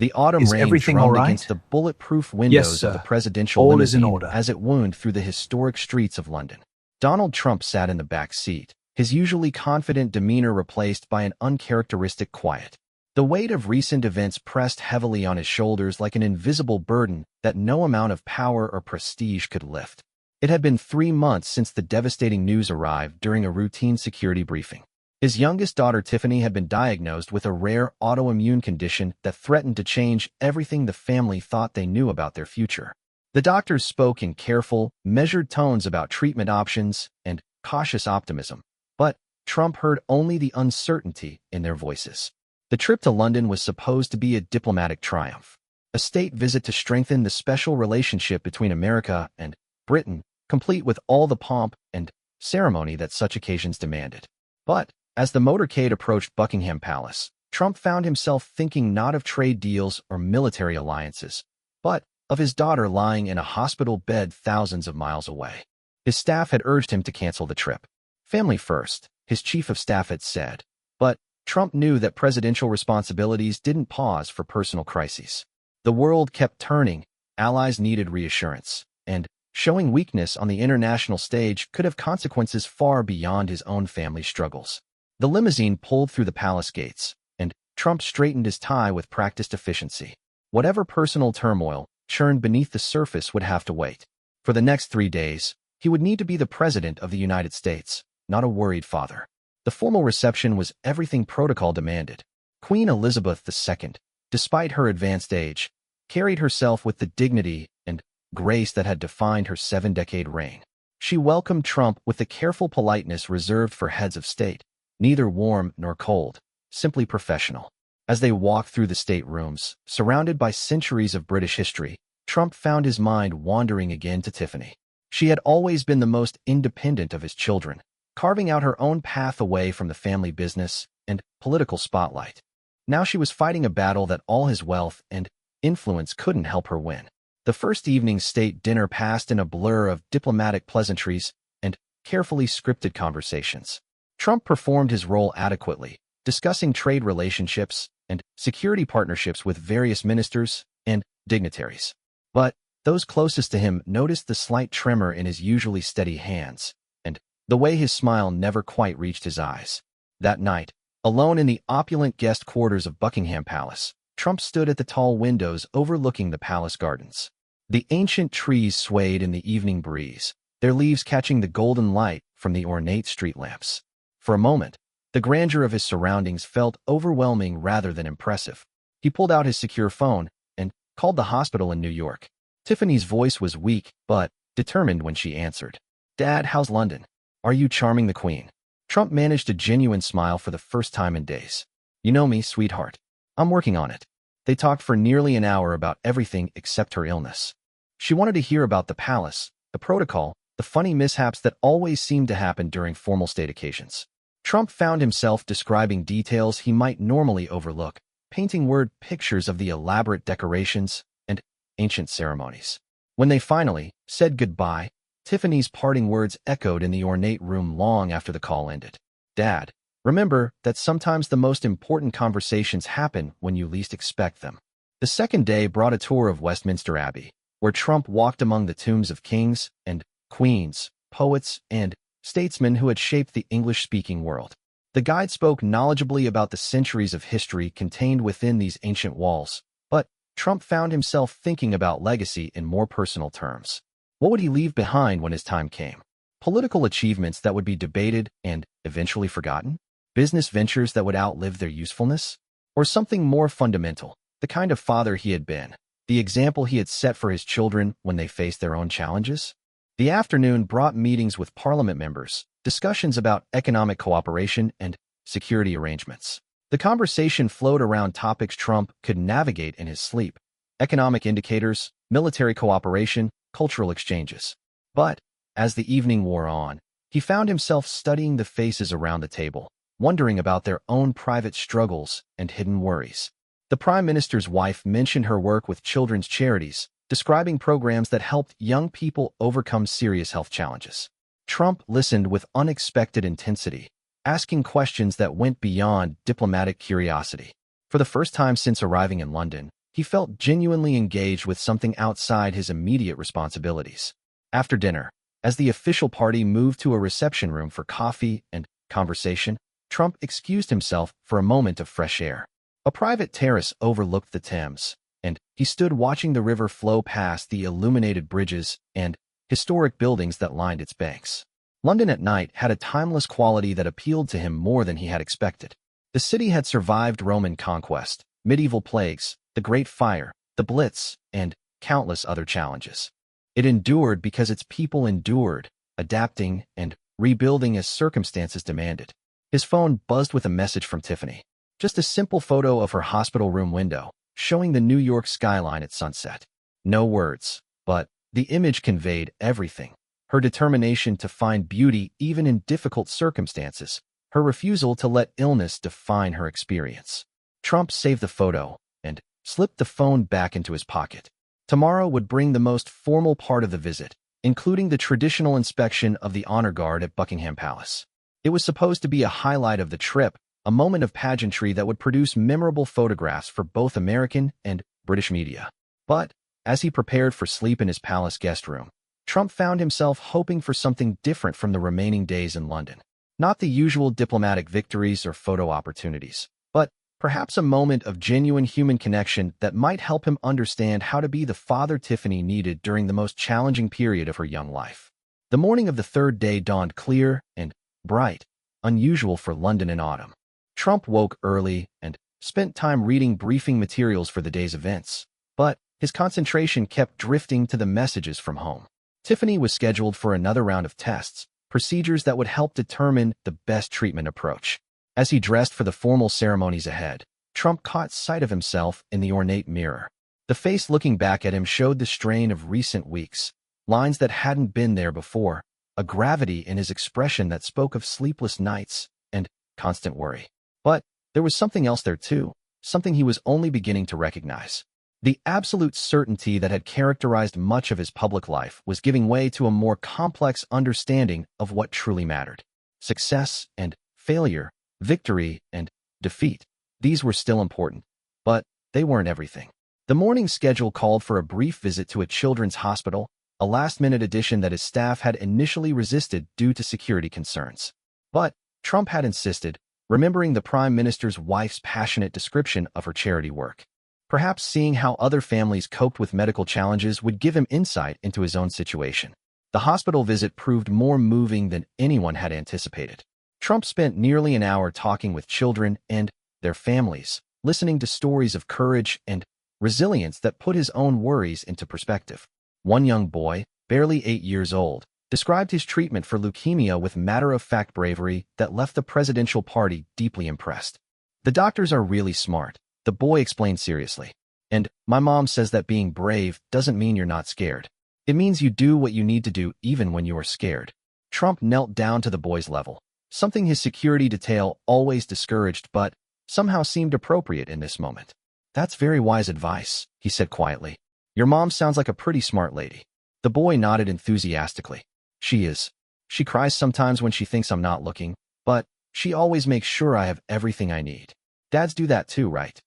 The autumn Is rain everything all drummed against right? the bulletproof Yes, windows of the sir. presidential All is in limousine order. as it wound through the historic streets of London. Donald Trump sat in the back seat, his usually confident demeanor replaced by an uncharacteristic quiet. The weight of recent events pressed heavily on his shoulders like an invisible burden that no amount of power or prestige could lift. It had been 3 months since the devastating news arrived during a routine security briefing. His youngest daughter Tiffany had been diagnosed with a rare autoimmune condition that threatened to change everything the family thought they knew about their future. The doctors spoke in careful, measured tones about treatment options and cautious optimism, but Trump heard only the uncertainty in their voices. The trip to London was supposed to be a diplomatic triumph, a state visit to strengthen the special relationship between America and Britain, complete with all the pomp and ceremony that such occasions demanded. But as the motorcade approached Buckingham Palace, Trump found himself thinking not of trade deals or military alliances, but of his daughter lying in a hospital bed thousands of miles away. His staff had urged him to cancel the trip. Family first, his chief of staff had said, but Trump knew that presidential responsibilities didn't pause for personal crises. The world kept turning, allies needed reassurance, and showing weakness on the international stage could have consequences far beyond his own family struggles. The limousine pulled through the palace gates, and Trump straightened his tie with practiced efficiency. Whatever personal turmoil churned beneath the surface would have to wait. For the next 3 days, he would need to be the president of the United States, not a worried father. The formal reception was everything protocol demanded. Queen Elizabeth II, despite her advanced age, carried herself with the dignity and grace that had defined her 7-decade reign. She welcomed Trump with the careful politeness reserved for heads of state, neither warm nor cold, simply professional. As they walked through the staterooms, surrounded by centuries of British history, Trump found his mind wandering again to Tiffany. She had always been the most independent of his children, carving out her own path away from the family business and political spotlight. Now she was fighting a battle that all his wealth and influence couldn't help her win. The first evening's state dinner passed in a blur of diplomatic pleasantries and carefully scripted conversations. Trump performed his role adequately, discussing trade relationships and security partnerships with various ministers and dignitaries. But those closest to him noticed the slight tremor in his usually steady hands, and the way his smile never quite reached his eyes. That night, alone in the opulent guest quarters of Buckingham Palace, Trump stood at the tall windows overlooking the palace gardens. The ancient trees swayed in the evening breeze, their leaves catching the golden light from the ornate street lamps. For a moment, the grandeur of his surroundings felt overwhelming rather than impressive. He pulled out his secure phone and called the hospital in New York. Tiffany's voice was weak, but determined when she answered. "Dad, how's London? Are you charming the Queen?" Trump managed a genuine smile for the first time in days. "You know me, sweetheart. I'm working on it." They talked for nearly an hour about everything except her illness. She wanted to hear about the palace, the protocol, the funny mishaps that always seemed to happen during formal state occasions. Trump found himself describing details he might normally overlook, painting word pictures of the elaborate decorations and ancient ceremonies. When they finally said goodbye, Tiffany's parting words echoed in the ornate room long after the call ended. "Dad, remember that sometimes the most important conversations happen when you least expect them." The second day brought a tour of Westminster Abbey, where Trump walked among the tombs of kings and queens, poets, and statesmen who had shaped the English-speaking world. The guide spoke knowledgeably about the centuries of history contained within these ancient walls, but Trump found himself thinking about legacy in more personal terms. What would he leave behind when his time came? Political achievements that would be debated and eventually forgotten? Business ventures that would outlive their usefulness? Or something more fundamental, the kind of father he had been, the example he had set for his children when they faced their own challenges? The afternoon brought meetings with Parliament members, discussions about economic cooperation and security arrangements. The conversation flowed around topics Trump could navigate in his sleep: economic indicators, military cooperation, cultural exchanges. But as the evening wore on, he found himself studying the faces around the table, wondering about their own private struggles and hidden worries. The Prime Minister's wife mentioned her work with children's charities, describing programs that helped young people overcome serious health challenges. Trump listened with unexpected intensity, asking questions that went beyond diplomatic curiosity. For the first time since arriving in London, he felt genuinely engaged with something outside his immediate responsibilities. After dinner, as the official party moved to a reception room for coffee and conversation, Trump excused himself for a moment of fresh air. A private terrace overlooked the Thames, and he stood watching the river flow past the illuminated bridges and historic buildings that lined its banks. London at night had a timeless quality that appealed to him more than he had expected. The city had survived Roman conquest, medieval plagues, the Great Fire, the Blitz, and countless other challenges. It endured because its people endured, adapting and rebuilding as circumstances demanded. His phone buzzed with a message from Tiffany. Just a simple photo of her hospital room window, showing the New York skyline at sunset. No words, but the image conveyed everything. Her determination to find beauty even in difficult circumstances, her refusal to let illness define her experience. Trump saved the photo and slipped the phone back into his pocket. Tomorrow would bring the most formal part of the visit, including the traditional inspection of the honor guard at Buckingham Palace. It was supposed to be a highlight of the trip, a moment of pageantry that would produce memorable photographs for both American and British media. But, as he prepared for sleep in his palace guest room, Trump found himself hoping for something different from the remaining days in London. Not the usual diplomatic victories or photo opportunities, but perhaps a moment of genuine human connection that might help him understand how to be the father Tiffany needed during the most challenging period of her young life. The morning of the third day dawned clear and bright, unusual for London in autumn. Trump woke early and spent time reading briefing materials for the day's events, but his concentration kept drifting to the messages from home. Tiffany was scheduled for another round of tests, procedures that would help determine the best treatment approach. As he dressed for the formal ceremonies ahead, Trump caught sight of himself in the ornate mirror. The face looking back at him showed the strain of recent weeks, lines that hadn't been there before, a gravity in his expression that spoke of sleepless nights and constant worry. But there was something else there too, something he was only beginning to recognize. The absolute certainty that had characterized much of his public life was giving way to a more complex understanding of what truly mattered. Success and failure, victory and defeat, these were still important, but they weren't everything. The morning schedule called for a brief visit to a children's hospital, a last-minute addition that his staff had initially resisted due to security concerns. But Trump had insisted, remembering the Prime Minister's wife's passionate description of her charity work. Perhaps seeing how other families coped with medical challenges would give him insight into his own situation. The hospital visit proved more moving than anyone had anticipated. Trump spent nearly an hour talking with children and their families, listening to stories of courage and resilience that put his own worries into perspective. One young boy, barely 8 years old, described his treatment for leukemia with matter-of-fact bravery that left the presidential party deeply impressed. "The doctors are really smart," the boy explained seriously. "And my mom says that being brave doesn't mean you're not scared. It means you do what you need to do even when you are scared." Trump knelt down to the boy's level, something his security detail always discouraged but somehow seemed appropriate in this moment. "That's very wise advice," he said quietly. "Your mom sounds like a pretty smart lady." The boy nodded enthusiastically. "She is. She cries sometimes when she thinks I'm not looking, but she always makes sure I have everything I need. Dads do that too, right?"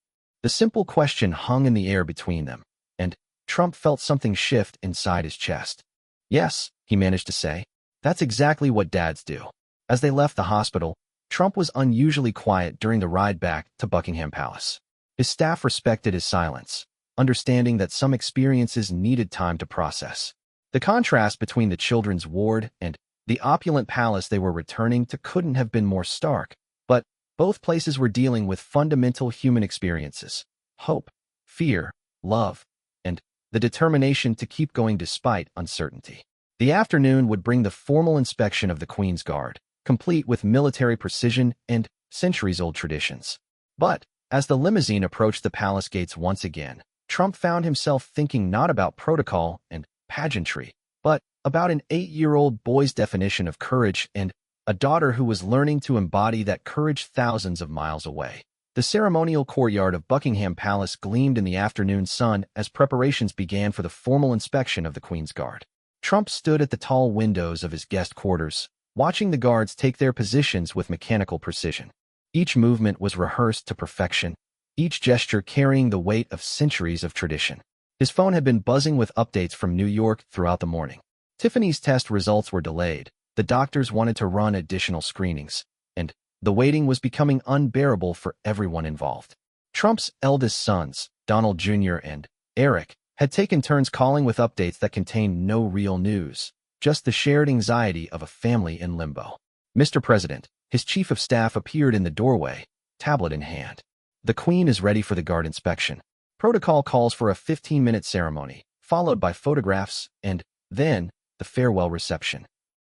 The simple question hung in the air between them, and Trump felt something shift inside his chest. "Yes," he managed to say. "That's exactly what dads do." As they left the hospital, Trump was unusually quiet during the ride back to Buckingham Palace. His staff respected his silence, understanding that some experiences needed time to process. The contrast between the children's ward and the opulent palace they were returning to couldn't have been more stark, but both places were dealing with fundamental human experiences: hope, fear, love, and the determination to keep going despite uncertainty. The afternoon would bring the formal inspection of the Queen's Guard, complete with military precision and centuries-old traditions. But as the limousine approached the palace gates once again, Trump found himself thinking not about protocol and pageantry, but about an 8-year-old boy's definition of courage and a daughter who was learning to embody that courage thousands of miles away. The ceremonial courtyard of Buckingham Palace gleamed in the afternoon sun as preparations began for the formal inspection of the Queen's Guard. Trump stood at the tall windows of his guest quarters, watching the guards take their positions with mechanical precision. Each movement was rehearsed to perfection, each gesture carrying the weight of centuries of tradition. His phone had been buzzing with updates from New York throughout the morning. Tiffany's test results were delayed, the doctors wanted to run additional screenings, and the waiting was becoming unbearable for everyone involved. Trump's eldest sons, Donald Jr. and Eric, had taken turns calling with updates that contained no real news, just the shared anxiety of a family in limbo. Mr. President, his chief of staff appeared in the doorway, tablet in hand. The Queen is ready for the guard inspection. Protocol calls for a 15-minute ceremony, followed by photographs, and then the farewell reception.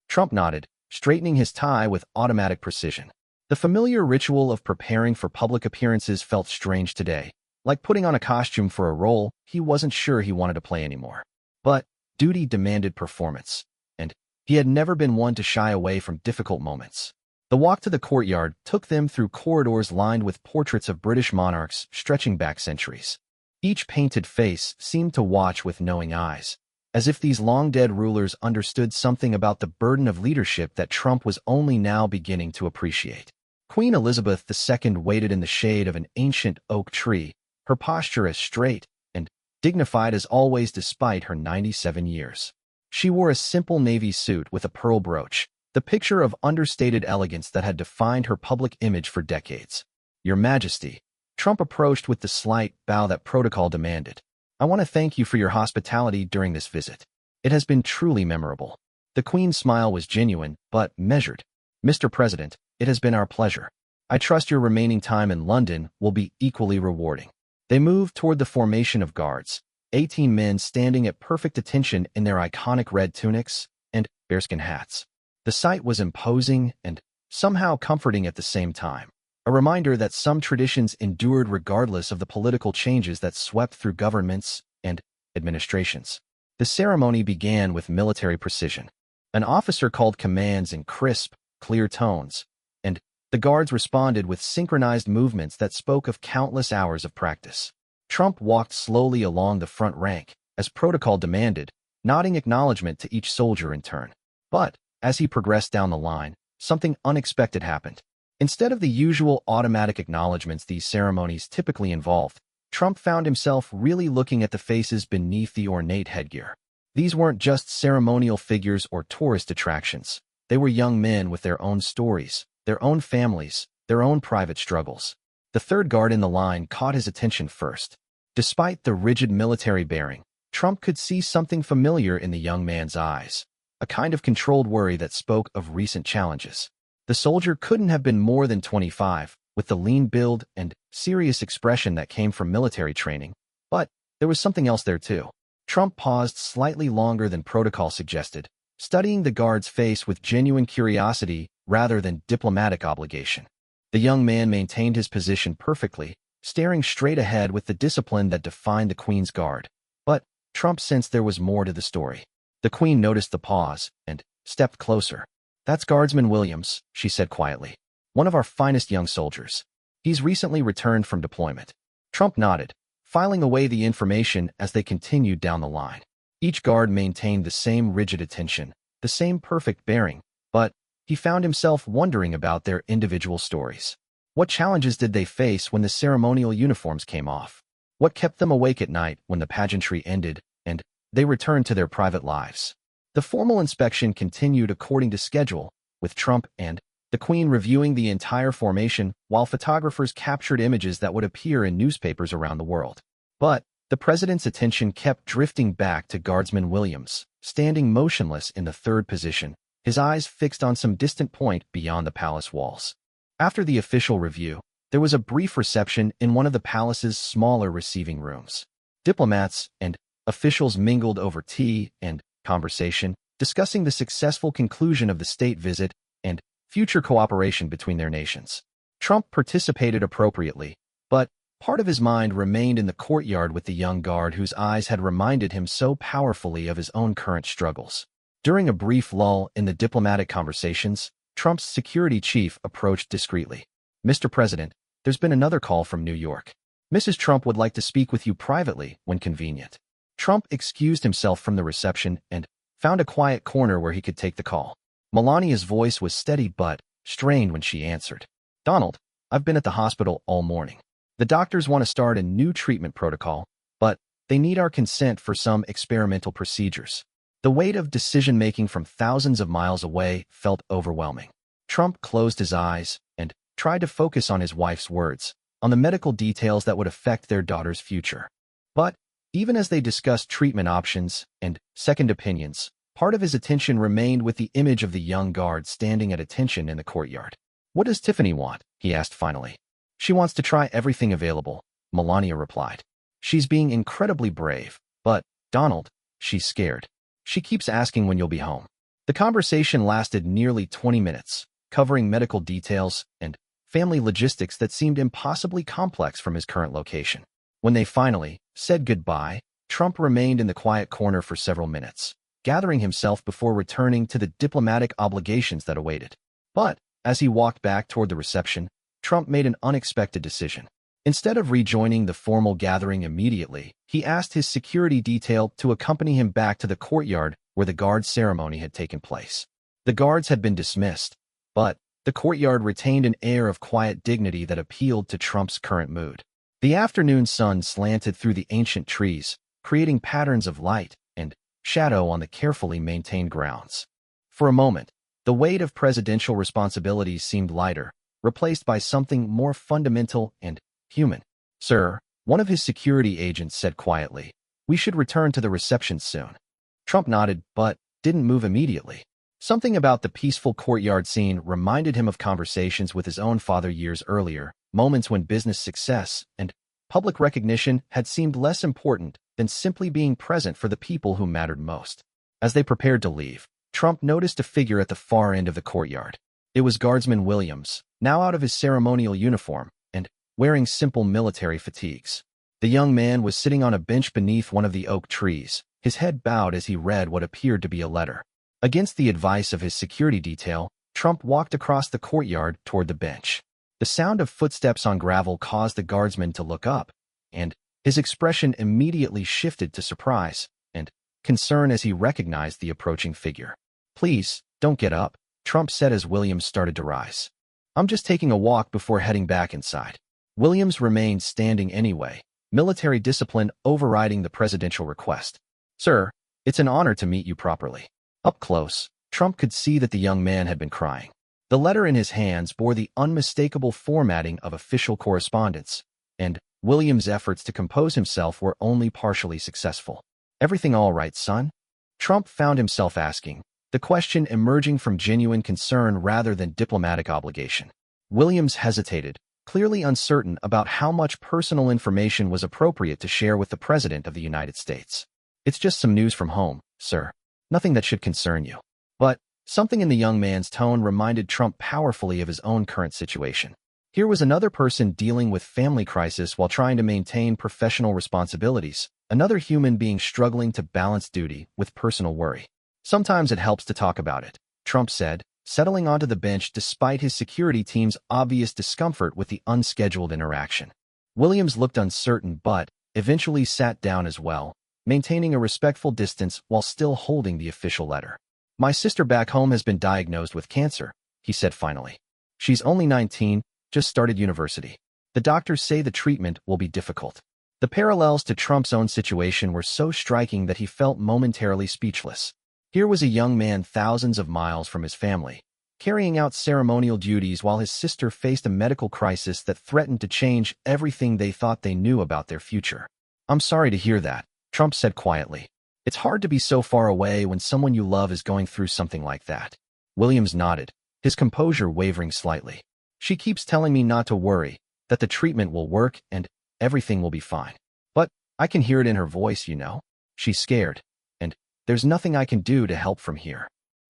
Trump nodded, straightening his tie with automatic precision. The familiar ritual of preparing for public appearances felt strange today, like putting on a costume for a role he wasn't sure he wanted to play anymore. But duty demanded performance, and he had never been one to shy away from difficult moments. The walk to the courtyard took them through corridors lined with portraits of British monarchs stretching back centuries. Each painted face seemed to watch with knowing eyes, as if these long-dead rulers understood something about the burden of leadership that Trump was only now beginning to appreciate. Queen Elizabeth II waited in the shade of an ancient oak tree, her posture as straight and dignified as always despite her 97 years. She wore a simple navy suit with a pearl brooch, the picture of understated elegance that had defined her public image for decades. Your Majesty, Trump approached with the slight bow that protocol demanded. I want to thank you for your hospitality during this visit. It has been truly memorable. The Queen's smile was genuine, but measured. Mr. President, it has been our pleasure. I trust your remaining time in London will be equally rewarding. They moved toward the formation of guards, 18 men standing at perfect attention in their iconic red tunics and bearskin hats. The sight was imposing and somehow comforting at the same time, a reminder that some traditions endured regardless of the political changes that swept through governments and administrations. The ceremony began with military precision. An officer called commands in crisp, clear tones, and the guards responded with synchronized movements that spoke of countless hours of practice. Trump walked slowly along the front rank, as protocol demanded, nodding acknowledgement to each soldier in turn. But as he progressed down the line, something unexpected happened. Instead of the usual automatic acknowledgments these ceremonies typically involved, Trump found himself really looking at the faces beneath the ornate headgear. These weren't just ceremonial figures or tourist attractions. They were young men with their own stories, their own families, their own private struggles. The third guard in the line caught his attention first. Despite the rigid military bearing, Trump could see something familiar in the young man's eyes, a kind of controlled worry that spoke of recent challenges. The soldier couldn't have been more than 25, with the lean build and serious expression that came from military training, but there was something else there too. Trump paused slightly longer than protocol suggested, studying the guard's face with genuine curiosity rather than diplomatic obligation. The young man maintained his position perfectly, staring straight ahead with the discipline that defined the Queen's Guard. But Trump sensed there was more to the story. The Queen noticed the pause and stepped closer. That's Guardsman Williams, she said quietly. One of our finest young soldiers. He's recently returned from deployment. Trump nodded, filing away the information as they continued down the line. Each guard maintained the same rigid attention, the same perfect bearing, but he found himself wondering about their individual stories. What challenges did they face when the ceremonial uniforms came off? What kept them awake at night when the pageantry ended and they returned to their private lives? The formal inspection continued according to schedule, with Trump and the Queen reviewing the entire formation while photographers captured images that would appear in newspapers around the world. But the president's attention kept drifting back to Guardsman Williams, standing motionless in the third position, his eyes fixed on some distant point beyond the palace walls. After the official review, there was a brief reception in one of the palace's smaller receiving rooms. Diplomats and officials mingled over tea and conversation, discussing the successful conclusion of the state visit and future cooperation between their nations. Trump participated appropriately, but part of his mind remained in the courtyard with the young guard whose eyes had reminded him so powerfully of his own current struggles. During a brief lull in the diplomatic conversations, Trump's security chief approached discreetly. Mr. President, there's been another call from New York. Mrs. Trump would like to speak with you privately when convenient. Trump excused himself from the reception and found a quiet corner where he could take the call. Melania's voice was steady but strained when she answered. Donald, I've been at the hospital all morning. The doctors want to start a new treatment protocol, but they need our consent for some experimental procedures. The weight of decision-making from thousands of miles away felt overwhelming. Trump closed his eyes and tried to focus on his wife's words, on the medical details that would affect their daughter's future. But even as they discussed treatment options and second opinions, part of his attention remained with the image of the young guard standing at attention in the courtyard. "What does Tiffany want?" he asked finally. "She wants to try everything available," Melania replied. "She's being incredibly brave, but, Donald, she's scared. She keeps asking when you'll be home." The conversation lasted nearly 20 minutes, covering medical details and family logistics that seemed impossibly complex from his current location. When they finally said goodbye, Trump remained in the quiet corner for several minutes, gathering himself before returning to the diplomatic obligations that awaited. But as he walked back toward the reception, Trump made an unexpected decision. Instead of rejoining the formal gathering immediately, he asked his security detail to accompany him back to the courtyard where the guard ceremony had taken place. The guards had been dismissed, but the courtyard retained an air of quiet dignity that appealed to Trump's current mood. The afternoon sun slanted through the ancient trees, creating patterns of light and shadow on the carefully maintained grounds. For a moment, the weight of presidential responsibilities seemed lighter, replaced by something more fundamental and human. "Sir," one of his security agents said quietly, "we should return to the reception soon." Trump nodded, but didn't move immediately. Something about the peaceful courtyard scene reminded him of conversations with his own father years earlier, moments when business success and public recognition had seemed less important than simply being present for the people who mattered most. As they prepared to leave, Trump noticed a figure at the far end of the courtyard. It was Guardsman Williams, now out of his ceremonial uniform and wearing simple military fatigues. The young man was sitting on a bench beneath one of the oak trees, his head bowed as he read what appeared to be a letter. Against the advice of his security detail, Trump walked across the courtyard toward the bench. The sound of footsteps on gravel caused the guardsman to look up, and his expression immediately shifted to surprise and concern as he recognized the approaching figure. "Please, don't get up," Trump said as Williams started to rise. "I'm just taking a walk before heading back inside." Williams remained standing anyway, military discipline overriding the presidential request. "Sir, it's an honor to meet you properly." Up close, Trump could see that the young man had been crying. The letter in his hands bore the unmistakable formatting of official correspondence, and Williams' efforts to compose himself were only partially successful. "Everything all right, son?" Trump found himself asking, the question emerging from genuine concern rather than diplomatic obligation. Williams hesitated, clearly uncertain about how much personal information was appropriate to share with the President of the United States. "It's just some news from home, sir. Nothing that should concern you." But something in the young man's tone reminded Trump powerfully of his own current situation. Here was another person dealing with family crisis while trying to maintain professional responsibilities, another human being struggling to balance duty with personal worry. "Sometimes it helps to talk about it," Trump said, settling onto the bench despite his security team's obvious discomfort with the unscheduled interaction. Williams looked uncertain but eventually sat down as well, maintaining a respectful distance while still holding the official letter. "My sister back home has been diagnosed with cancer," he said finally. "She's only 19, just started university. The doctors say the treatment will be difficult." The parallels to Trump's own situation were so striking that he felt momentarily speechless. Here was a young man thousands of miles from his family, carrying out ceremonial duties while his sister faced a medical crisis that threatened to change everything they thought they knew about their future. "I'm sorry to hear that," Trump said quietly. "It's hard to be so far away when someone you love is going through something like that." Williams nodded, his composure wavering slightly. "She keeps telling me not to worry, that the treatment will work and everything will be fine. But I can hear it in her voice, you know. She's scared, and there's nothing I can do to help from here."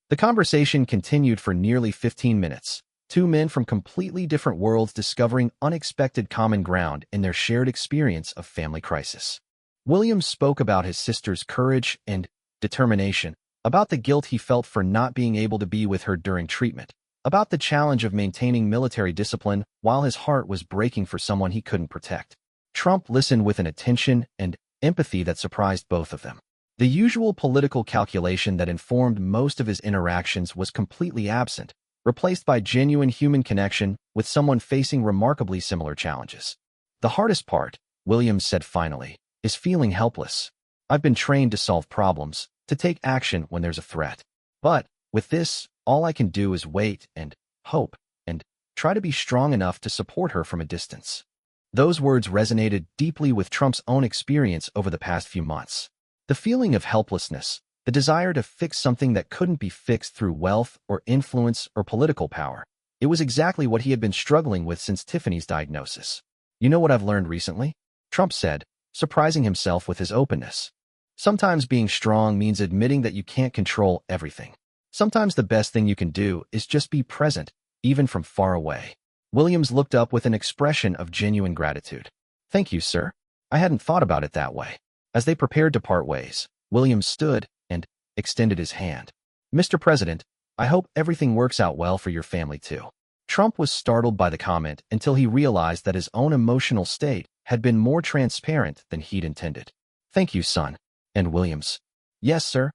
The conversation continued for nearly 15 minutes, two men from completely different worlds discovering unexpected common ground in their shared experience of family crisis. Williams spoke about his sister's courage and determination, about the guilt he felt for not being able to be with her during treatment, about the challenge of maintaining military discipline while his heart was breaking for someone he couldn't protect. Trump listened with an attention and empathy that surprised both of them. The usual political calculation that informed most of his interactions was completely absent, replaced by genuine human connection with someone facing remarkably similar challenges. The hardest part, Williams said finally, is feeling helpless. I've been trained to solve problems, to take action when there's a threat. But with this, all I can do is wait and hope and try to be strong enough to support her from a distance. Those words resonated deeply with Trump's own experience over the past few months. The feeling of helplessness, the desire to fix something that couldn't be fixed through wealth or influence or political power. It was exactly what he had been struggling with since Tiffany's diagnosis. You know what I've learned recently? Trump said, surprising himself with his openness. Sometimes being strong means admitting that you can't control everything. Sometimes the best thing you can do is just be present, even from far away. Williams looked up with an expression of genuine gratitude. Thank you, sir. I hadn't thought about it that way. As they prepared to part ways, Williams stood and extended his hand. Mr. President, I hope everything works out well for your family too. Trump was startled by the comment until he realized that his own emotional state had been more transparent than he'd intended. Thank you, son. And Williams. Yes, sir.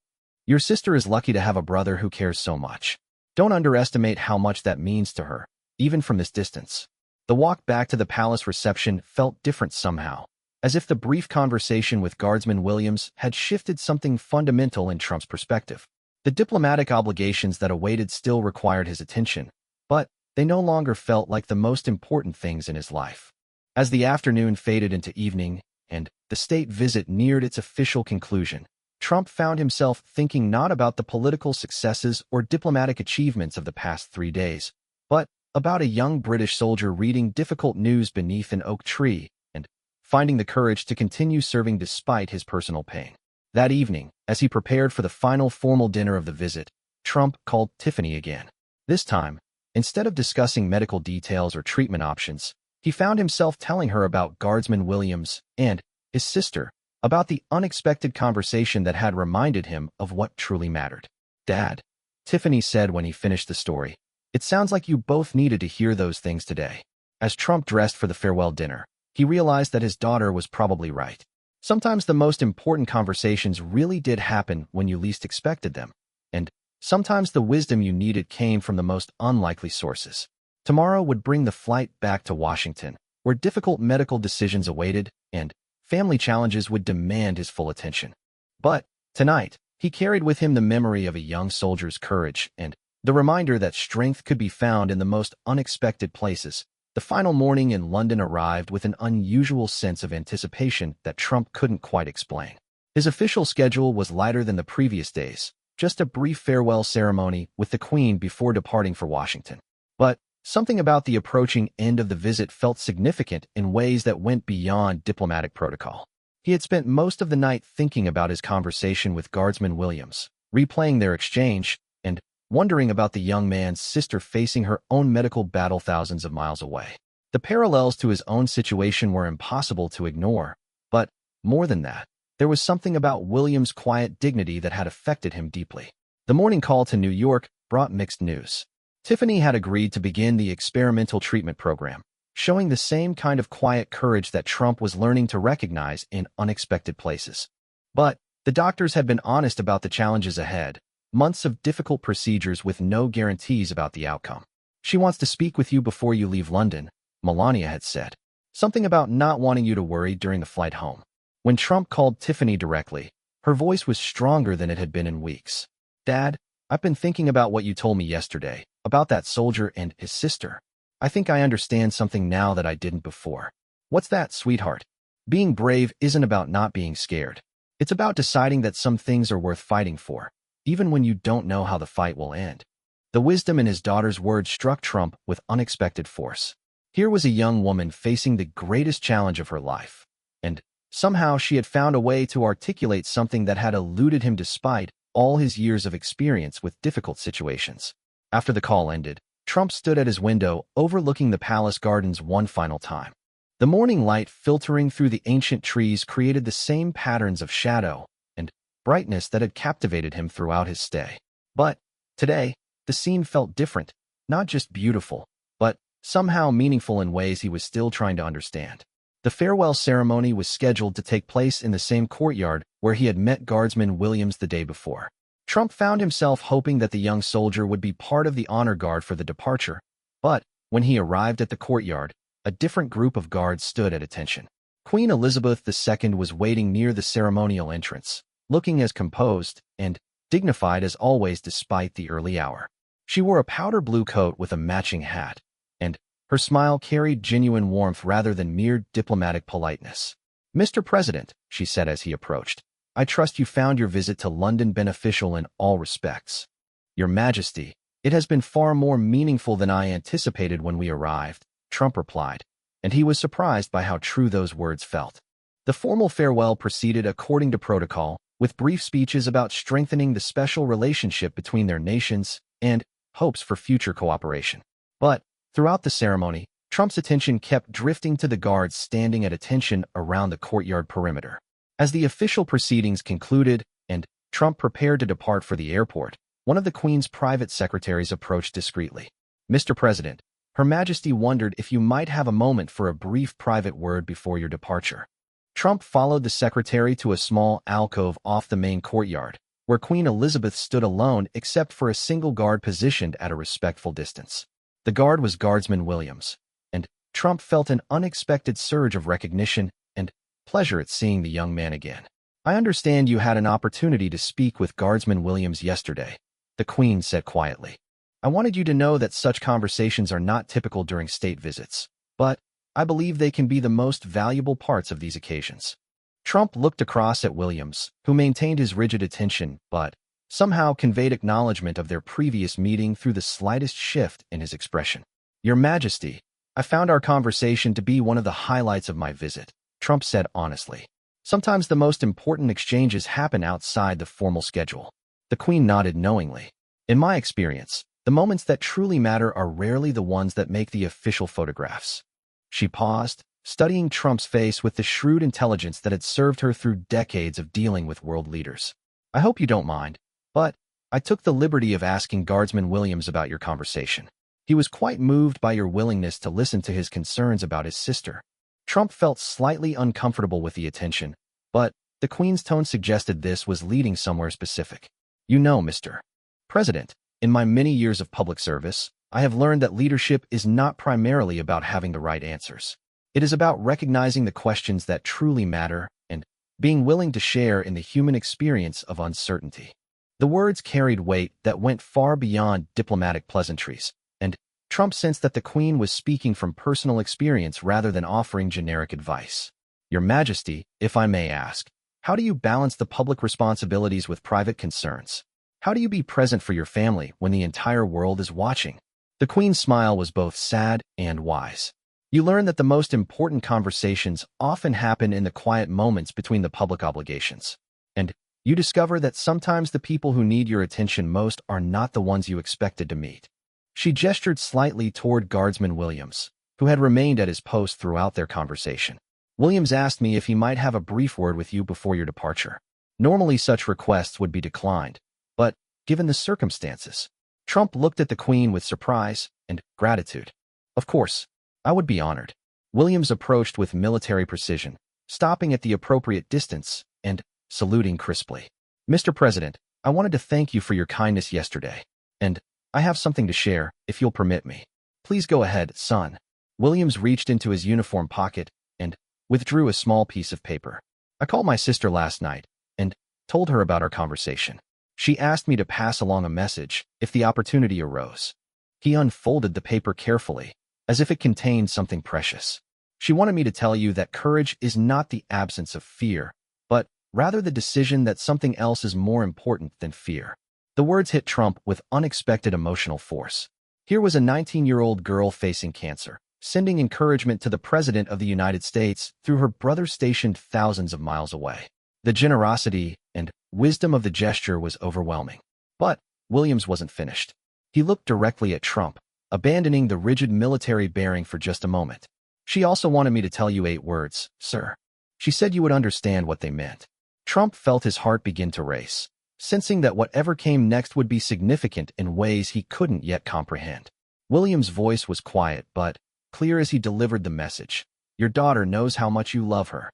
Your sister is lucky to have a brother who cares so much. Don't underestimate how much that means to her, even from this distance. The walk back to the palace reception felt different somehow, as if the brief conversation with Guardsman Williams had shifted something fundamental in Trump's perspective. The diplomatic obligations that awaited still required his attention, but they no longer felt like the most important things in his life. As the afternoon faded into evening and the state visit neared its official conclusion, Trump found himself thinking not about the political successes or diplomatic achievements of the past 3 days, but about a young British soldier reading difficult news beneath an oak tree and finding the courage to continue serving despite his personal pain. That evening, as he prepared for the final formal dinner of the visit, Trump called Tiffany again. This time, instead of discussing medical details or treatment options, he found himself telling her about Guardsman Williams and his sister, about the unexpected conversation that had reminded him of what truly mattered. Dad, Tiffany said when he finished the story, it sounds like you both needed to hear those things today. As Trump dressed for the farewell dinner, he realized that his daughter was probably right. Sometimes the most important conversations really did happen when you least expected them, and sometimes the wisdom you needed came from the most unlikely sources. Tomorrow would bring the flight back to Washington, where difficult medical decisions awaited and family challenges would demand his full attention. But tonight, he carried with him the memory of a young soldier's courage and the reminder that strength could be found in the most unexpected places. The final morning in London arrived with an unusual sense of anticipation that Trump couldn't quite explain. His official schedule was lighter than the previous days, just a brief farewell ceremony with the Queen before departing for Washington. But something about the approaching end of the visit felt significant in ways that went beyond diplomatic protocol. He had spent most of the night thinking about his conversation with Guardsman Williams, replaying their exchange, and wondering about the young man's sister facing her own medical battle thousands of miles away. The parallels to his own situation were impossible to ignore, but more than that, there was something about Williams' quiet dignity that had affected him deeply. The morning call to New York brought mixed news. Tiffany had agreed to begin the experimental treatment program, showing the same kind of quiet courage that Trump was learning to recognize in unexpected places. But the doctors had been honest about the challenges ahead, months of difficult procedures with no guarantees about the outcome. She wants to speak with you before you leave London, Melania had said. Something about not wanting you to worry during the flight home. When Trump called Tiffany directly, her voice was stronger than it had been in weeks. Dad, I've been thinking about what you told me yesterday, about that soldier and his sister. I think I understand something now that I didn't before. What's that, sweetheart? Being brave isn't about not being scared. It's about deciding that some things are worth fighting for, even when you don't know how the fight will end. The wisdom in his daughter's words struck Trump with unexpected force. Here was a young woman facing the greatest challenge of her life, and somehow she had found a way to articulate something that had eluded him despite all his years of experience with difficult situations. After the call ended, Trump stood at his window overlooking the palace gardens one final time. The morning light filtering through the ancient trees created the same patterns of shadow and brightness that had captivated him throughout his stay. But today, the scene felt different, not just beautiful, but somehow meaningful in ways he was still trying to understand. The farewell ceremony was scheduled to take place in the same courtyard where he had met Guardsman Williams the day before. Trump found himself hoping that the young soldier would be part of the honor guard for the departure, but when he arrived at the courtyard, a different group of guards stood at attention. Queen Elizabeth II was waiting near the ceremonial entrance, looking as composed and dignified as always despite the early hour. She wore a powder blue coat with a matching hat, and her smile carried genuine warmth rather than mere diplomatic politeness. "Mr. President," she said as he approached, "I trust you found your visit to London beneficial in all respects." "Your Majesty, it has been far more meaningful than I anticipated when we arrived," Trump replied, and he was surprised by how true those words felt. The formal farewell proceeded according to protocol, with brief speeches about strengthening the special relationship between their nations and hopes for future cooperation. But throughout the ceremony, Trump's attention kept drifting to the guards standing at attention around the courtyard perimeter. As the official proceedings concluded and Trump prepared to depart for the airport, one of the Queen's private secretaries approached discreetly. "Mr. President, Her Majesty wondered if you might have a moment for a brief private word before your departure." Trump followed the secretary to a small alcove off the main courtyard, where Queen Elizabeth stood alone except for a single guard positioned at a respectful distance. The guard was Guardsman Williams, and Trump felt an unexpected surge of recognition and pleasure at seeing the young man again. "I understand you had an opportunity to speak with Guardsman Williams yesterday," the Queen said quietly. "I wanted you to know that such conversations are not typical during state visits, but I believe they can be the most valuable parts of these occasions." Trump looked across at Williams, who maintained his rigid attention but somehow conveyed acknowledgement of their previous meeting through the slightest shift in his expression. "Your Majesty, I found our conversation to be one of the highlights of my visit," Trump said honestly. "Sometimes the most important exchanges happen outside the formal schedule." The Queen nodded knowingly. "In my experience, the moments that truly matter are rarely the ones that make the official photographs." She paused, studying Trump's face with the shrewd intelligence that had served her through decades of dealing with world leaders. "I hope you don't mind, but I took the liberty of asking Guardsman Williams about your conversation. He was quite moved by your willingness to listen to his concerns about his sister." Trump felt slightly uncomfortable with the attention, but the Queen's tone suggested this was leading somewhere specific. "You know, Mr. President, in my many years of public service, I have learned that leadership is not primarily about having the right answers. It is about recognizing the questions that truly matter and being willing to share in the human experience of uncertainty." The words carried weight that went far beyond diplomatic pleasantries, and Trump sensed that the Queen was speaking from personal experience rather than offering generic advice. "Your Majesty, if I may ask, how do you balance the public responsibilities with private concerns? How do you be present for your family when the entire world is watching?" The Queen's smile was both sad and wise. "You learn that the most important conversations often happen in the quiet moments between the public obligations. And you discover that sometimes the people who need your attention most are not the ones you expected to meet." She gestured slightly toward Guardsman Williams, who had remained at his post throughout their conversation. "Williams asked me if he might have a brief word with you before your departure. Normally such requests would be declined, but given the circumstances..." Trump looked at the Queen with surprise and gratitude. "Of course, I would be honored." Williams approached with military precision, stopping at the appropriate distance and saluting crisply. "Mr. President, I wanted to thank you for your kindness yesterday, and I have something to share, if you'll permit me." "Please go ahead, son." Williams reached into his uniform pocket and withdrew a small piece of paper. "I called my sister last night and told her about our conversation. She asked me to pass along a message if the opportunity arose." He unfolded the paper carefully, as if it contained something precious. "She wanted me to tell you that courage is not the absence of fear, but rather the decision that something else is more important than fear." The words hit Trump with unexpected emotional force. Here was a 19-year-old girl facing cancer, sending encouragement to the President of the United States through her brother stationed thousands of miles away. The generosity and wisdom of the gesture was overwhelming. But Williams wasn't finished. He looked directly at Trump, abandoning the rigid military bearing for just a moment. "She also wanted me to tell you 8 words, sir. She said you would understand what they meant." Trump felt his heart begin to race, sensing that whatever came next would be significant in ways he couldn't yet comprehend. Williams' voice was quiet but clear as he delivered the message. "Your daughter knows how much you love her."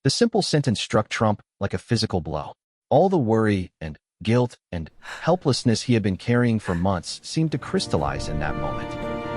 The simple sentence struck Trump like a physical blow. All the worry and guilt and helplessness he had been carrying for months seemed to crystallize in that moment.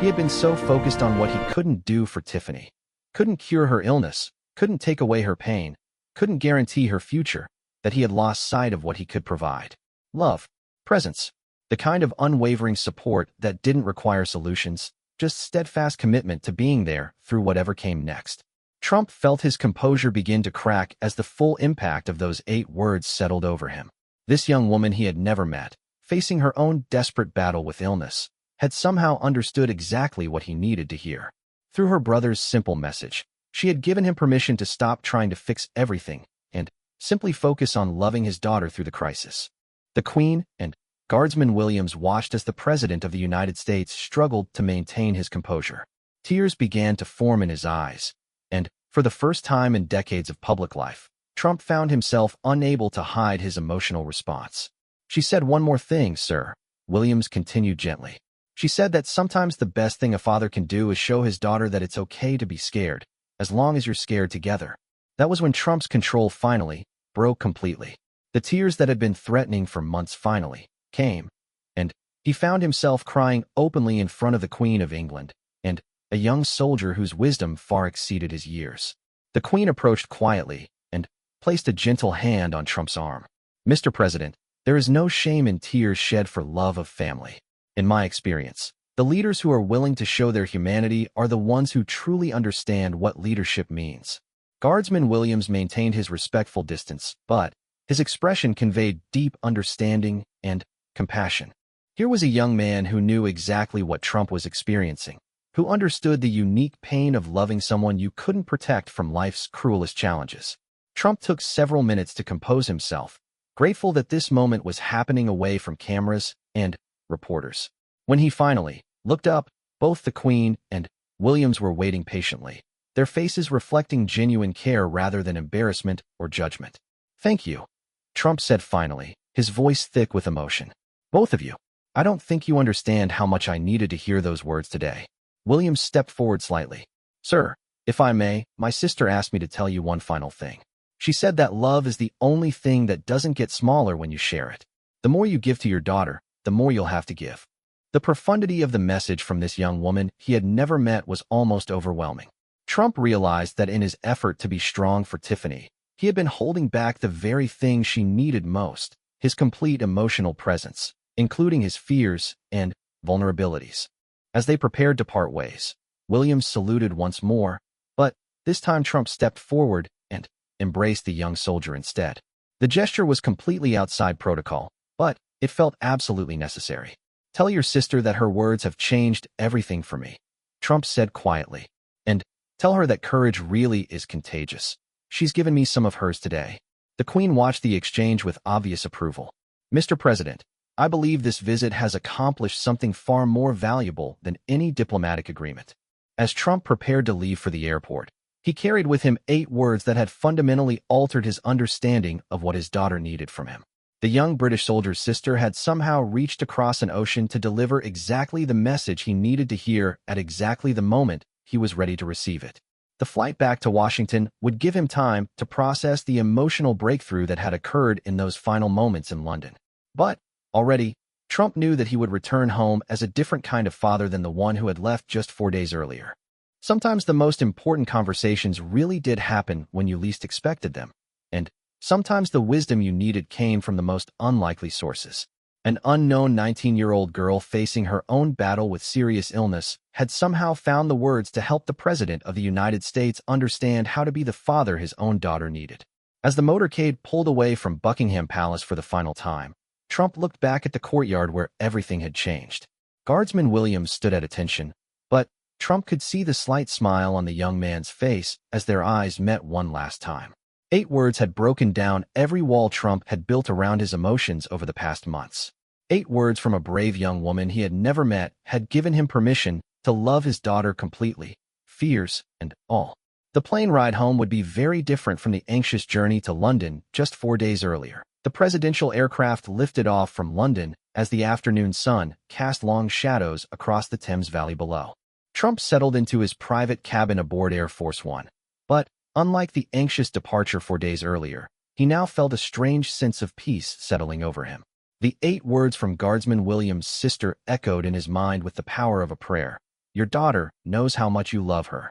He had been so focused on what he couldn't do for Tiffany. Couldn't cure her illness, couldn't take away her pain, couldn't guarantee her future, that he had lost sight of what he could provide. Love, presence, the kind of unwavering support that didn't require solutions, just steadfast commitment to being there through whatever came next. Trump felt his composure begin to crack as the full impact of those 8 words settled over him. This young woman he had never met, facing her own desperate battle with illness, had somehow understood exactly what he needed to hear. Through her brother's simple message, she had given him permission to stop trying to fix everything and simply focus on loving his daughter through the crisis. The Queen and Guardsman Williams watched as the President of the United States struggled to maintain his composure. Tears began to form in his eyes, and, for the first time in decades of public life, Trump found himself unable to hide his emotional response. "She said one more thing, sir," Williams continued gently. "She said that sometimes the best thing a father can do is show his daughter that it's okay to be scared, as long as you're scared together." That was when Trump's control finally broke completely. The tears that had been threatening for months finally came, and he found himself crying openly in front of the Queen of England and a young soldier whose wisdom far exceeded his years. The Queen approached quietly and placed a gentle hand on Trump's arm. "Mr. President, there is no shame in tears shed for love of family. In my experience, the leaders who are willing to show their humanity are the ones who truly understand what leadership means." Guardsman Williams maintained his respectful distance, but his expression conveyed deep understanding and compassion. Here was a young man who knew exactly what Trump was experiencing, who understood the unique pain of loving someone you couldn't protect from life's cruelest challenges. Trump took several minutes to compose himself, grateful that this moment was happening away from cameras and reporters. When he finally looked up, both the Queen and Williams were waiting patiently, their faces reflecting genuine care rather than embarrassment or judgment. "Thank you," Trump said finally, his voice thick with emotion. "Both of you. I don't think you understand how much I needed to hear those words today." Williams stepped forward slightly. "Sir, if I may, my sister asked me to tell you one final thing. She said that love is the only thing that doesn't get smaller when you share it. The more you give to your daughter, the more you'll have to give." The profundity of the message from this young woman he had never met was almost overwhelming. Trump realized that in his effort to be strong for Tiffany, he had been holding back the very thing she needed most, his complete emotional presence, including his fears and vulnerabilities. As they prepared to part ways, Williams saluted once more, but this time Trump stepped forward and embraced the young soldier instead. The gesture was completely outside protocol, but it felt absolutely necessary. "Tell your sister that her words have changed everything for me," Trump said quietly. "And tell her that courage really is contagious. She's given me some of hers today." The Queen watched the exchange with obvious approval. "Mr. President, I believe this visit has accomplished something far more valuable than any diplomatic agreement." As Trump prepared to leave for the airport, he carried with him 8 words that had fundamentally altered his understanding of what his daughter needed from him. The young British soldier's sister had somehow reached across an ocean to deliver exactly the message he needed to hear at exactly the moment he was ready to receive it. The flight back to Washington would give him time to process the emotional breakthrough that had occurred in those final moments in London. But already, Trump knew that he would return home as a different kind of father than the one who had left just 4 days earlier. Sometimes the most important conversations really did happen when you least expected them, and sometimes the wisdom you needed came from the most unlikely sources. An unknown 19-year-old girl facing her own battle with serious illness had somehow found the words to help the President of the United States understand how to be the father his own daughter needed. As the motorcade pulled away from Buckingham Palace for the final time, Trump looked back at the courtyard where everything had changed. Guardsman Williams stood at attention, but Trump could see the slight smile on the young man's face as their eyes met one last time. 8 words had broken down every wall Trump had built around his emotions over the past months. 8 words from a brave young woman he had never met had given him permission to love his daughter completely, fears and all. The plane ride home would be very different from the anxious journey to London just 4 days earlier. The presidential aircraft lifted off from London as the afternoon sun cast long shadows across the Thames Valley below. Trump settled into his private cabin aboard Air Force One, but unlike the anxious departure 4 days earlier, he now felt a strange sense of peace settling over him. The 8 words from Guardsman Williams' sister echoed in his mind with the power of a prayer. your daughter knows how much you love her."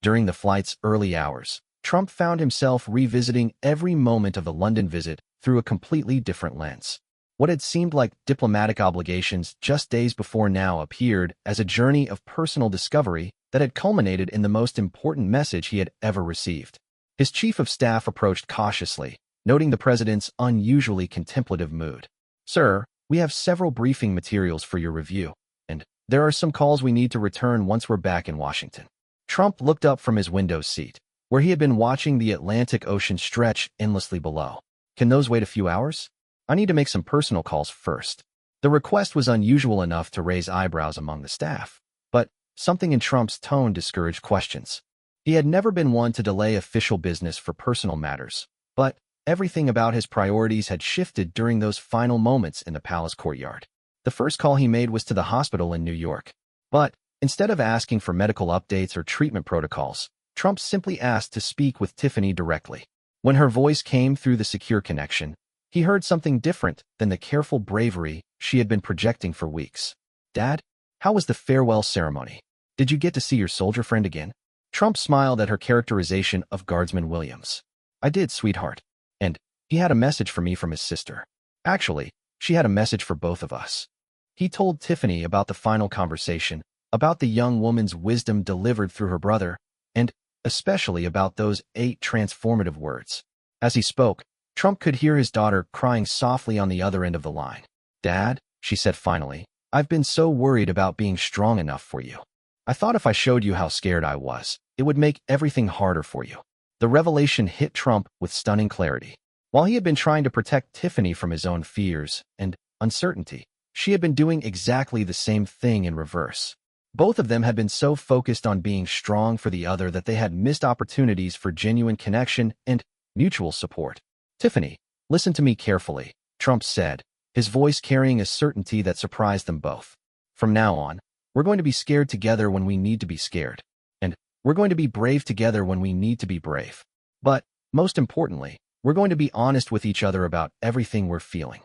During the flight's early hours, Trump found himself revisiting every moment of the London visit through a completely different lens. What had seemed like diplomatic obligations just days before now appeared as a journey of personal discovery that had culminated in the most important message he had ever received. His chief of staff approached cautiously, noting the president's unusually contemplative mood. "Sir, we have several briefing materials for your review, and there are some calls we need to return once we're back in Washington." Trump looked up from his window seat, where he had been watching the Atlantic Ocean stretch endlessly below. "Can those wait a few hours? I need to make some personal calls first." The request was unusual enough to raise eyebrows among the staff, but something in Trump's tone discouraged questions. He had never been one to delay official business for personal matters, but everything about his priorities had shifted during those final moments in the palace courtyard. The first call he made was to the hospital in New York, but instead of asking for medical updates or treatment protocols, Trump simply asked to speak with Tiffany directly. When her voice came through the secure connection, he heard something different than the careful bravery she had been projecting for weeks. "Dad, how was the farewell ceremony? Did you get to see your soldier friend again?" Trump smiled at her characterization of Guardsman Williams. "I did, sweetheart. And he had a message for me from his sister. Actually, she had a message for both of us." He told Tiffany about the final conversation, about the young woman's wisdom delivered through her brother, and especially about those 8 transformative words. As he spoke, Trump could hear his daughter crying softly on the other end of the line. "Dad," she said finally, "I've been so worried about being strong enough for you. I thought if I showed you how scared I was, it would make everything harder for you." The revelation hit Trump with stunning clarity. While he had been trying to protect Tiffany from his own fears and uncertainty, she had been doing exactly the same thing in reverse. Both of them had been so focused on being strong for the other that they had missed opportunities for genuine connection and mutual support. "Tiffany, listen to me carefully," Trump said, his voice carrying a certainty that surprised them both. "From now on, we're going to be scared together when we need to be scared, and we're going to be brave together when we need to be brave. But, most importantly, we're going to be honest with each other about everything we're feeling."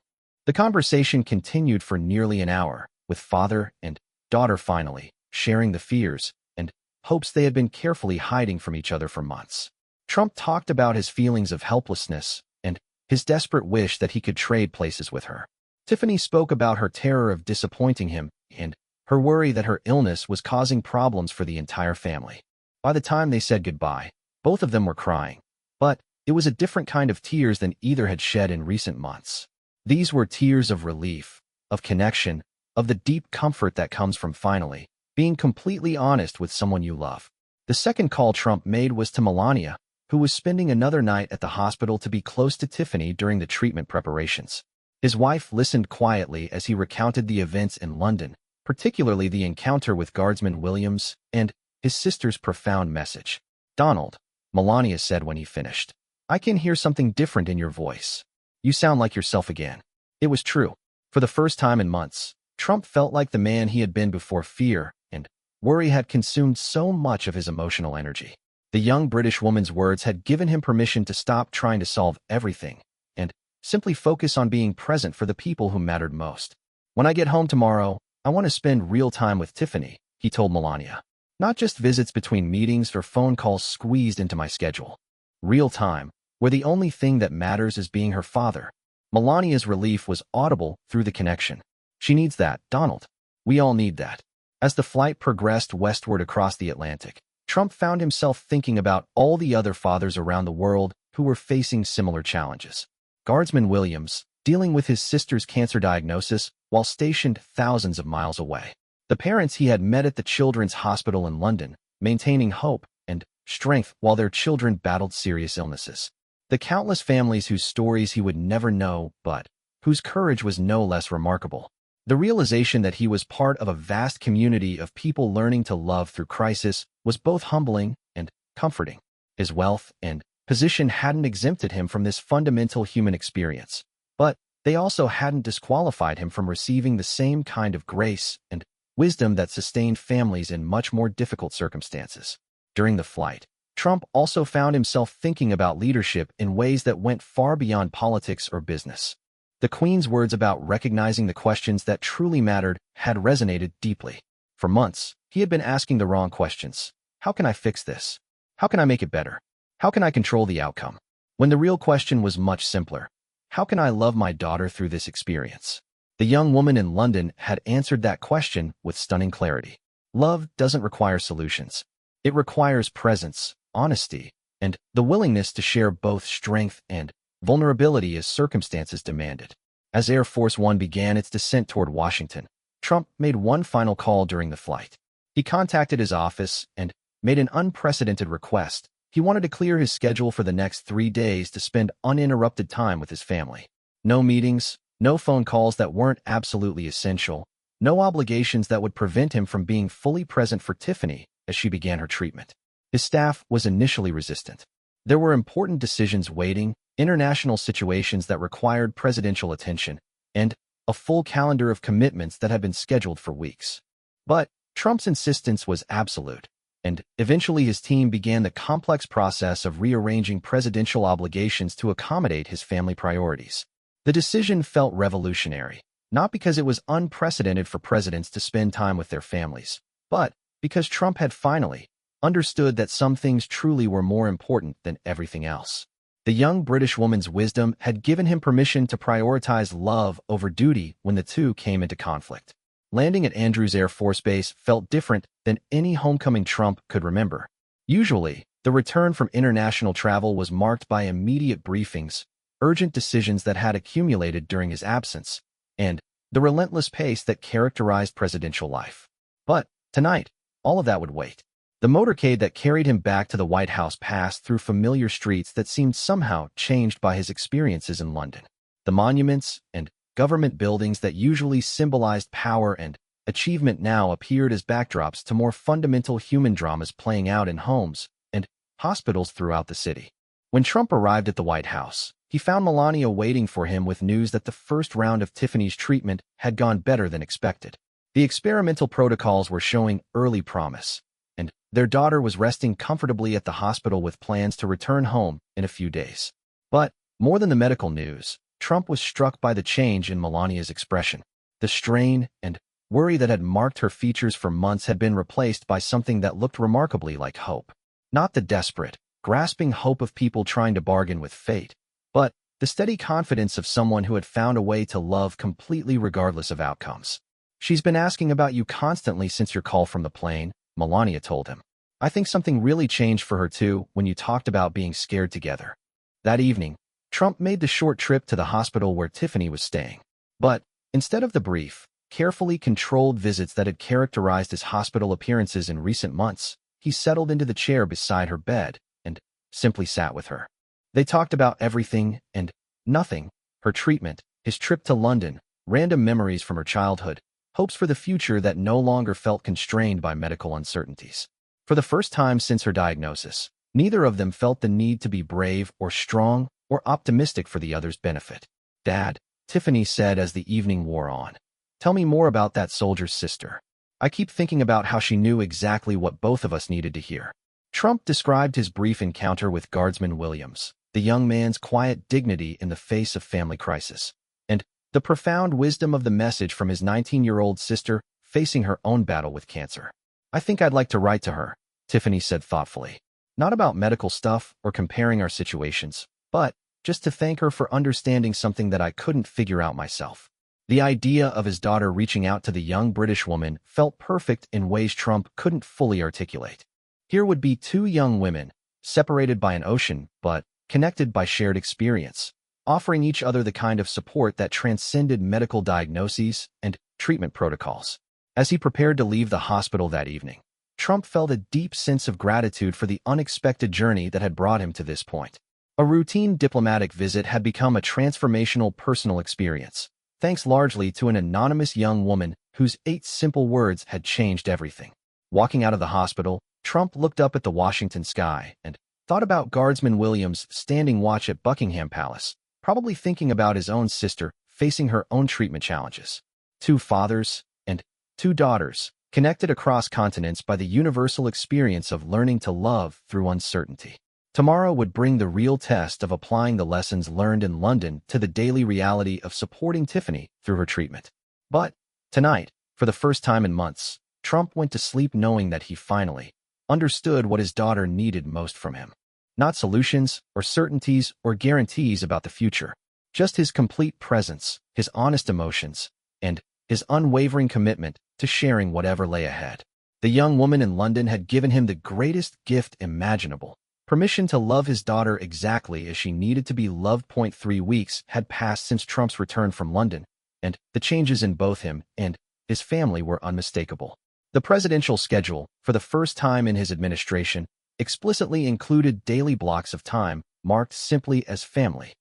The conversation continued for nearly an hour, with father and daughter finally sharing the fears and hopes they had been carefully hiding from each other for months. Trump talked about his feelings of helplessness and his desperate wish that he could trade places with her. Tiffany spoke about her terror of disappointing him and her worry that her illness was causing problems for the entire family. By the time they said goodbye, both of them were crying, but it was a different kind of tears than either had shed in recent months. These were tears of relief, of connection, of the deep comfort that comes from finally being completely honest with someone you love. The second call Trump made was to Melania, who was spending another night at the hospital to be close to Tiffany during the treatment preparations. His wife listened quietly as he recounted the events in London, particularly the encounter with Guardsman Williams and his sister's profound message. "Donald," Melania said when he finished, "I can hear something different in your voice. You sound like yourself again." It was true. For the first time in months, Trump felt like the man he had been before fear and worry had consumed so much of his emotional energy. The young British woman's words had given him permission to stop trying to solve everything and simply focus on being present for the people who mattered most. "When I get home tomorrow, I want to spend real time with Tiffany," he told Melania. "Not just visits between meetings or phone calls squeezed into my schedule. Real time, where the only thing that matters is being her father." Melania's relief was audible through the connection. "She needs that, Donald. We all need that." As the flight progressed westward across the Atlantic, Trump found himself thinking about all the other fathers around the world who were facing similar challenges. Guardsman Williams, dealing with his sister's cancer diagnosis while stationed thousands of miles away. The parents he had met at the Children's Hospital in London, maintaining hope and strength while their children battled serious illnesses. The countless families whose stories he would never know, but whose courage was no less remarkable. The realization that he was part of a vast community of people learning to love through crisis was both humbling and comforting. His wealth and position hadn't exempted him from this fundamental human experience, but they also hadn't disqualified him from receiving the same kind of grace and wisdom that sustained families in much more difficult circumstances. During the flight, Trump also found himself thinking about leadership in ways that went far beyond politics or business. The Queen's words about recognizing the questions that truly mattered had resonated deeply. For months, he had been asking the wrong questions. How can I fix this? How can I make it better? How can I control the outcome? When the real question was much simpler. How can I love my daughter through this experience? The young woman in London had answered that question with stunning clarity. Love doesn't require solutions. It requires presence, honesty, and the willingness to share both strength and vulnerability as circumstances demanded. As Air Force One began its descent toward Washington, Trump made one final call during the flight. He contacted his office and made an unprecedented request. He wanted to clear his schedule for the next 3 days to spend uninterrupted time with his family. No meetings, no phone calls that weren't absolutely essential, no obligations that would prevent him from being fully present for Tiffany as she began her treatment. His staff was initially resistant. There were important decisions waiting, international situations that required presidential attention, and a full calendar of commitments that had been scheduled for weeks. But Trump's insistence was absolute, and eventually his team began the complex process of rearranging presidential obligations to accommodate his family priorities. The decision felt revolutionary, not because it was unprecedented for presidents to spend time with their families, but because Trump had finally understood that some things truly were more important than everything else. The young British woman's wisdom had given him permission to prioritize love over duty when the two came into conflict. Landing at Andrews Air Force Base felt different than any homecoming Trump could remember. Usually, the return from international travel was marked by immediate briefings, urgent decisions that had accumulated during his absence, and the relentless pace that characterized presidential life. But tonight, all of that would wait. The motorcade that carried him back to the White House passed through familiar streets that seemed somehow changed by his experiences in London. The monuments and government buildings that usually symbolized power and achievement now appeared as backdrops to more fundamental human dramas playing out in homes and hospitals throughout the city. When Trump arrived at the White House, he found Melania waiting for him with news that the first round of Tiffany's treatment had gone better than expected. The experimental protocols were showing early promise, and their daughter was resting comfortably at the hospital with plans to return home in a few days. But more than the medical news, Trump was struck by the change in Melania's expression. The strain and worry that had marked her features for months had been replaced by something that looked remarkably like hope. Not the desperate, grasping hope of people trying to bargain with fate, but the steady confidence of someone who had found a way to love completely regardless of outcomes. She's been asking about you constantly since your call from the plane, Melania told him. I think something really changed for her too when you talked about being scared together. That evening, Trump made the short trip to the hospital where Tiffany was staying. But instead of the brief, carefully controlled visits that had characterized his hospital appearances in recent months, he settled into the chair beside her bed and simply sat with her. They talked about everything and nothing, her treatment, his trip to London, random memories from her childhood, hopes for the future that no longer felt constrained by medical uncertainties. For the first time since her diagnosis, neither of them felt the need to be brave or strong or optimistic for the other's benefit. Dad, Tiffany said as the evening wore on. Tell me more about that soldier's sister. I keep thinking about how she knew exactly what both of us needed to hear. Trump described his brief encounter with Guardsman Williams, the young man's quiet dignity in the face of family crisis, and the profound wisdom of the message from his 19-year-old sister facing her own battle with cancer. I think I'd like to write to her, Tiffany said thoughtfully. Not about medical stuff or comparing our situations, but just to thank her for understanding something that I couldn't figure out myself. The idea of his daughter reaching out to the young British woman felt perfect in ways Trump couldn't fully articulate. Here would be two young women, separated by an ocean, but connected by shared experience, offering each other the kind of support that transcended medical diagnoses and treatment protocols. As he prepared to leave the hospital that evening, Trump felt a deep sense of gratitude for the unexpected journey that had brought him to this point. A routine diplomatic visit had become a transformational personal experience, thanks largely to an anonymous young woman whose 8 simple words had changed everything. Walking out of the hospital, Trump looked up at the Washington sky and thought about Guardsman Williams standing watch at Buckingham Palace, probably thinking about his own sister facing her own treatment challenges. 2 fathers and 2 daughters, connected across continents by the universal experience of learning to love through uncertainty. Tomorrow would bring the real test of applying the lessons learned in London to the daily reality of supporting Tiffany through her treatment. But tonight, for the first time in months, Trump went to sleep knowing that he finally understood what his daughter needed most from him. Not solutions or certainties or guarantees about the future, just his complete presence, his honest emotions, and his unwavering commitment to sharing whatever lay ahead. The young woman in London had given him the greatest gift imaginable, permission to love his daughter exactly as she needed to be loved. 3 weeks had passed since Trump's return from London, and the changes in both him and his family were unmistakable. The presidential schedule, for the first time in his administration, explicitly included daily blocks of time marked simply as family.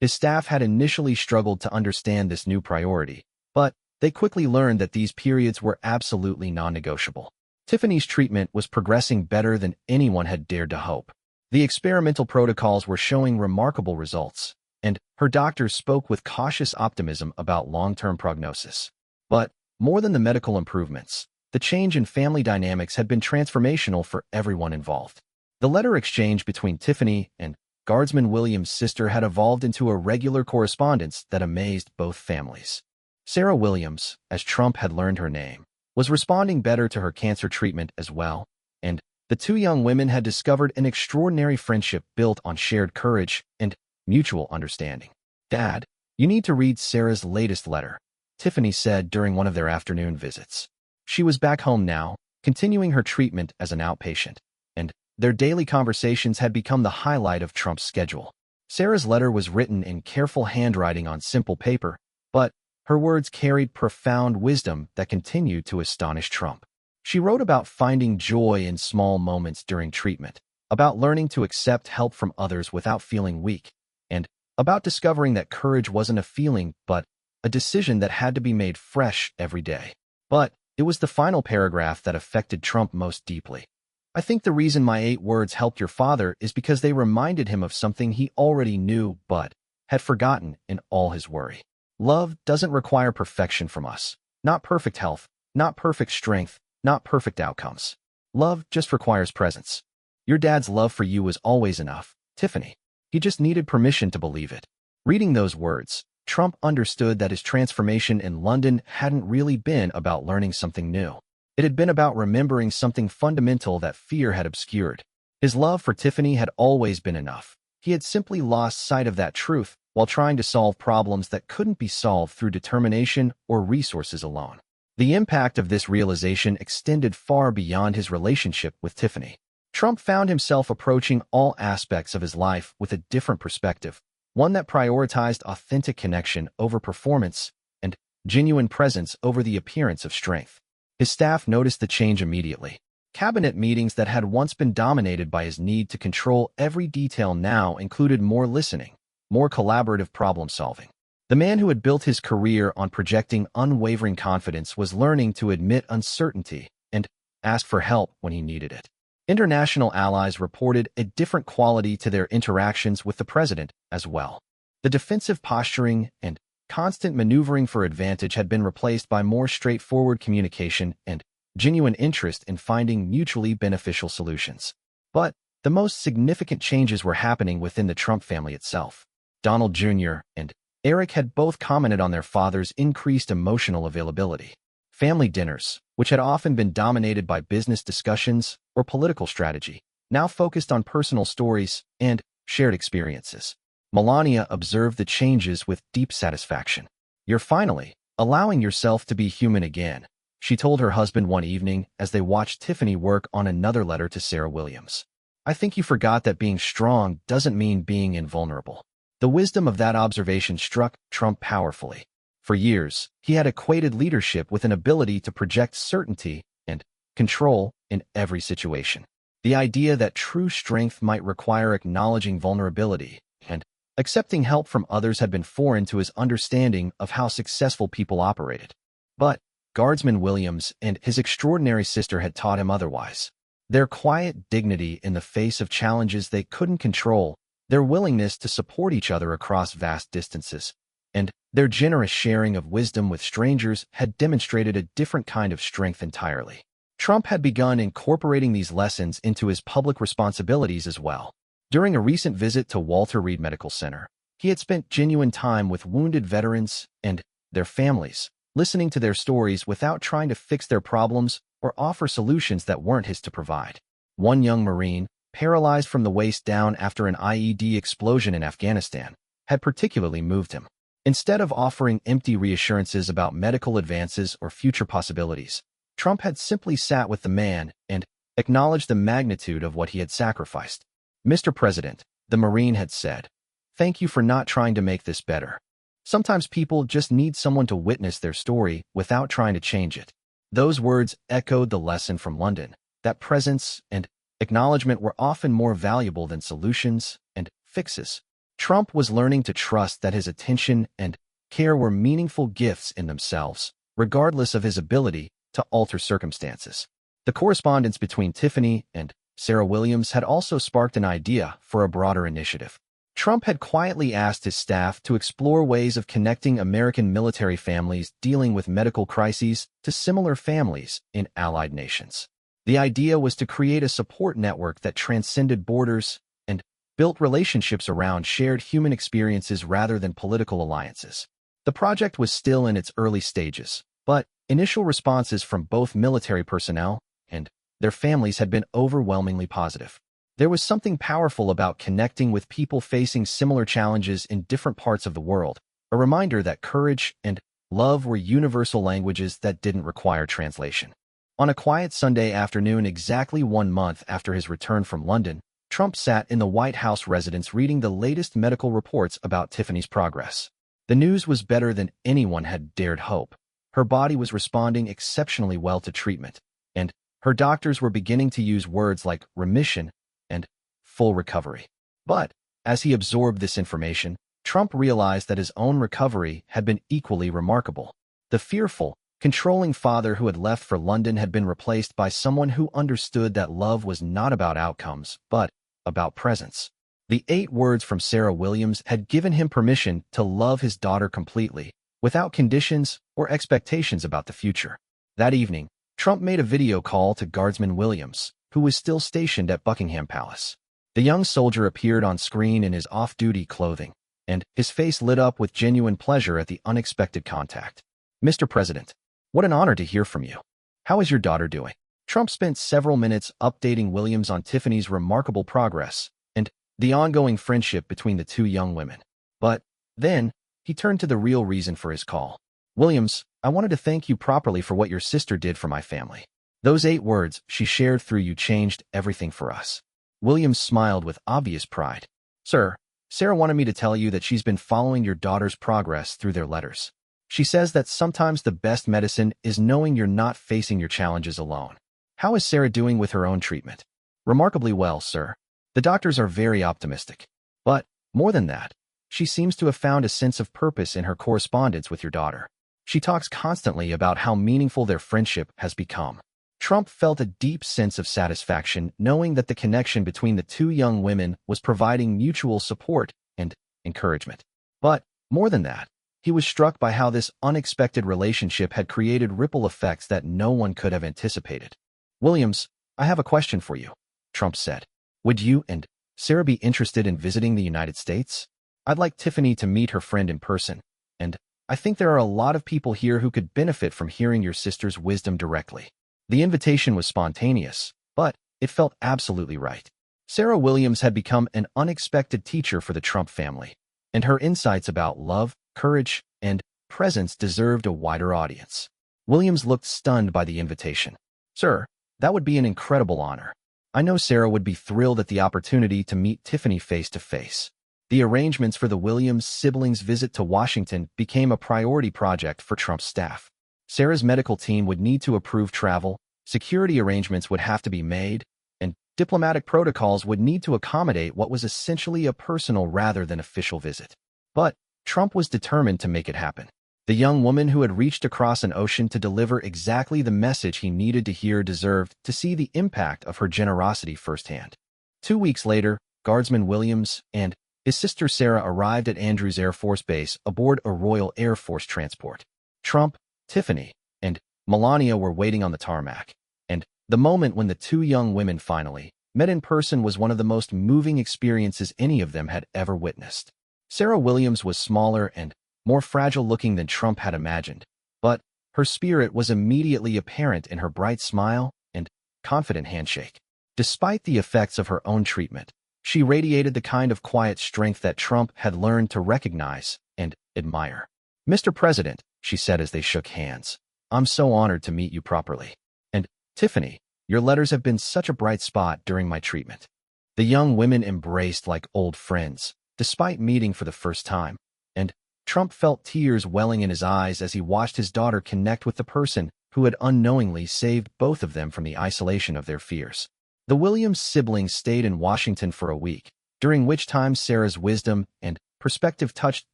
His staff had initially struggled to understand this new priority, but they quickly learned that these periods were absolutely non-negotiable. Tiffany's treatment was progressing better than anyone had dared to hope. The experimental protocols were showing remarkable results, and her doctors spoke with cautious optimism about long-term prognosis. But more than the medical improvements, the change in family dynamics had been transformational for everyone involved. The letter exchange between Tiffany and Guardsman Williams' sister had evolved into a regular correspondence that amazed both families. Sarah Williams, as Trump had learned her name, was responding better to her cancer treatment as well, and the two young women had discovered an extraordinary friendship built on shared courage and mutual understanding. "Dad, you need to read Sarah's latest letter," Tiffany said during one of their afternoon visits. She was back home now, continuing her treatment as an outpatient, and their daily conversations had become the highlight of Trump's schedule. Sarah's letter was written in careful handwriting on simple paper, but her words carried profound wisdom that continued to astonish Trump. She wrote about finding joy in small moments during treatment, about learning to accept help from others without feeling weak, and about discovering that courage wasn't a feeling but a decision that had to be made fresh every day. But it was the final paragraph that affected Trump most deeply. "I think the reason my 8 words helped your father is because they reminded him of something he already knew but had forgotten in all his worry. Love doesn't require perfection from us. Not perfect health, not perfect strength, not perfect outcomes. Love just requires presence. Your dad's love for you was always enough, Tiffany. He just needed permission to believe it." Reading those words, Trump understood that his transformation in London hadn't really been about learning something new. It had been about remembering something fundamental that fear had obscured. His love for Tiffany had always been enough. He had simply lost sight of that truth while trying to solve problems that couldn't be solved through determination or resources alone. The impact of this realization extended far beyond his relationship with Tiffany. Trump found himself approaching all aspects of his life with a different perspective, one that prioritized authentic connection over performance and genuine presence over the appearance of strength. His staff noticed the change immediately. Cabinet meetings that had once been dominated by his need to control every detail now included more listening, more collaborative problem-solving. The man who had built his career on projecting unwavering confidence was learning to admit uncertainty and ask for help when he needed it. International allies reported a different quality to their interactions with the president as well. The defensive posturing and constant maneuvering for advantage had been replaced by more straightforward communication and genuine interest in finding mutually beneficial solutions. But the most significant changes were happening within the Trump family itself. Donald Jr. and Eric had both commented on their father's increased emotional availability. Family dinners, which had often been dominated by business discussions or political strategy, now focused on personal stories and shared experiences. Melania observed the changes with deep satisfaction. "You're finally allowing yourself to be human again," she told her husband one evening as they watched Tiffany work on another letter to Sarah Williams. "I think you forgot that being strong doesn't mean being invulnerable." The wisdom of that observation struck Trump powerfully. For years, he had equated leadership with an ability to project certainty and control in every situation. The idea that true strength might require acknowledging vulnerability and accepting help from others had been foreign to his understanding of how successful people operated. But Guardsman Williams and his extraordinary sister had taught him otherwise. Their quiet dignity in the face of challenges they couldn't control, their willingness to support each other across vast distances, and their generous sharing of wisdom with strangers had demonstrated a different kind of strength entirely. Trump had begun incorporating these lessons into his public responsibilities as well. During a recent visit to Walter Reed Medical Center, he had spent genuine time with wounded veterans and their families, listening to their stories without trying to fix their problems or offer solutions that weren't his to provide. One young Marine, paralyzed from the waist down after an IED explosion in Afghanistan, had particularly moved him. Instead of offering empty reassurances about medical advances or future possibilities, Trump had simply sat with the man and acknowledged the magnitude of what he had sacrificed. "Mr. President," the Marine had said, "thank you for not trying to make this better. Sometimes people just need someone to witness their story without trying to change it." Those words echoed the lesson from London, that presence and acknowledgement were often more valuable than solutions and fixes. Trump was learning to trust that his attention and care were meaningful gifts in themselves, regardless of his ability to alter circumstances. The correspondence between Tiffany and Sarah Williams had also sparked an idea for a broader initiative. Trump had quietly asked his staff to explore ways of connecting American military families dealing with medical crises to similar families in allied nations. The idea was to create a support network that transcended borders and built relationships around shared human experiences rather than political alliances. The project was still in its early stages, but initial responses from both military personnel and their families had been overwhelmingly positive. There was something powerful about connecting with people facing similar challenges in different parts of the world, a reminder that courage and love were universal languages that didn't require translation. On a quiet Sunday afternoon exactly 1 month after his return from London, Trump sat in the White House residence reading the latest medical reports about Tiffany's progress. The news was better than anyone had dared hope. Her body was responding exceptionally well to treatment, and her doctors were beginning to use words like remission and full recovery. But as he absorbed this information, Trump realized that his own recovery had been equally remarkable. The fearful, controlling father who had left for London had been replaced by someone who understood that love was not about outcomes, but about presence. The 8 words from Sarah Williams had given him permission to love his daughter completely, without conditions or expectations about the future. That evening, Trump made a video call to Guardsman Williams, who was still stationed at Buckingham Palace. The young soldier appeared on screen in his off-duty clothing, and his face lit up with genuine pleasure at the unexpected contact. "Mr. President, what an honor to hear from you. How is your daughter doing?" Trump spent several minutes updating Williams on Tiffany's remarkable progress and the ongoing friendship between the two young women. But then, he turned to the real reason for his call. "Williams, I wanted to thank you properly for what your sister did for my family. Those 8 words she shared through you changed everything for us." Williams smiled with obvious pride. "Sir, Sarah wanted me to tell you that she's been following your daughter's progress through their letters. She says that sometimes the best medicine is knowing you're not facing your challenges alone." "How is Sarah doing with her own treatment?" "Remarkably well, sir. The doctors are very optimistic. But, more than that, she seems to have found a sense of purpose in her correspondence with your daughter. She talks constantly about how meaningful their friendship has become." Trump felt a deep sense of satisfaction knowing that the connection between the two young women was providing mutual support and encouragement. But, more than that, he was struck by how this unexpected relationship had created ripple effects that no one could have anticipated. "Williams, I have a question for you," Trump said. "Would you and Sarah be interested in visiting the United States? I'd like Tiffany to meet her friend in person, and I think there are a lot of people here who could benefit from hearing your sister's wisdom directly." The invitation was spontaneous, but it felt absolutely right. Sarah Williams had become an unexpected teacher for the Trump family, and her insights about love, courage, and presence deserved a wider audience. Williams looked stunned by the invitation. "Sir, that would be an incredible honor. I know Sarah would be thrilled at the opportunity to meet Tiffany face to face." The arrangements for the Williams siblings' visit to Washington became a priority project for Trump's staff. Sarah's medical team would need to approve travel, security arrangements would have to be made, and diplomatic protocols would need to accommodate what was essentially a personal rather than official visit. But Trump was determined to make it happen. The young woman who had reached across an ocean to deliver exactly the message he needed to hear deserved to see the impact of her generosity firsthand. 2 weeks later, Guardsman Williams and his sister Sarah arrived at Andrews Air Force Base aboard a Royal Air Force transport. Trump, Tiffany, and Melania were waiting on the tarmac, and the moment when the two young women finally met in person was one of the most moving experiences any of them had ever witnessed. Sarah Williams was smaller and more fragile-looking than Trump had imagined, but Her spirit was immediately apparent in her bright smile and confident handshake. Despite the effects of her own treatment, she radiated the kind of quiet strength that Trump had learned to recognize and admire. "Mr. President," she said as they shook hands, "I'm so honored to meet you properly. And, Tiffany, your letters have been such a bright spot during my treatment." The young women embraced like old friends, despite meeting for the first time, and Trump felt tears welling in his eyes as he watched his daughter connect with the person who had unknowingly saved both of them from the isolation of their fears. The Williams siblings stayed in Washington for a week, during which time Sarah's wisdom and perspective touched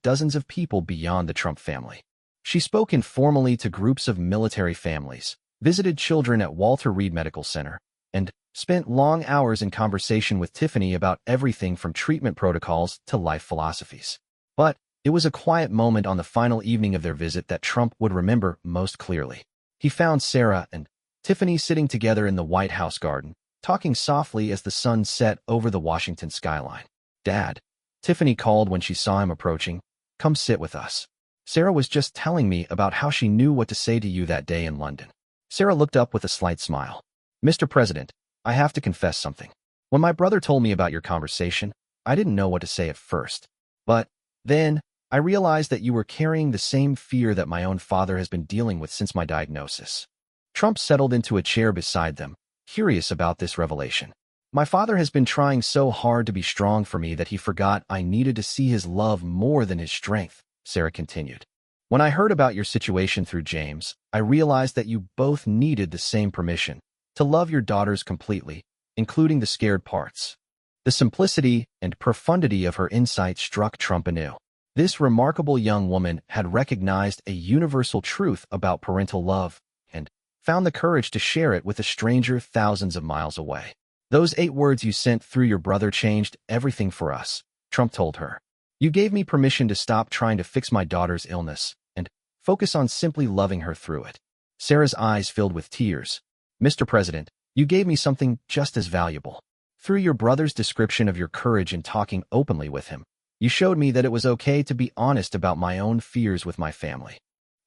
dozens of people beyond the Trump family. She spoke informally to groups of military families, visited children at Walter Reed Medical Center, and spent long hours in conversation with Tiffany about everything from treatment protocols to life philosophies. But it was a quiet moment on the final evening of their visit that Trump would remember most clearly. He found Sarah and Tiffany sitting together in the White House garden, talking softly as the sun set over the Washington skyline. "Dad," Tiffany called when she saw him approaching, "come sit with us. Sarah was just telling me about how she knew what to say to you that day in London." Sarah looked up with a slight smile. "Mr. President, I have to confess something. When my brother told me about your conversation, I didn't know what to say at first. But then I realized that you were carrying the same fear that my own father has been dealing with since my diagnosis." Trump settled into a chair beside them, curious about this revelation. "My father has been trying so hard to be strong for me that he forgot I needed to see his love more than his strength," Sarah continued. "When I heard about your situation through James, I realized that you both needed the same permission to love your daughters completely, including the scared parts." The simplicity and profundity of her insight struck Trump anew. This remarkable young woman had recognized a universal truth about parental love and found the courage to share it with a stranger thousands of miles away. "Those 8 words you sent through your brother changed everything for us," Trump told her. "You gave me permission to stop trying to fix my daughter's illness and focus on simply loving her through it." Sarah's eyes filled with tears. "Mr. President, you gave me something just as valuable. Through your brother's description of your courage in talking openly with him, you showed me that it was okay to be honest about my own fears with my family."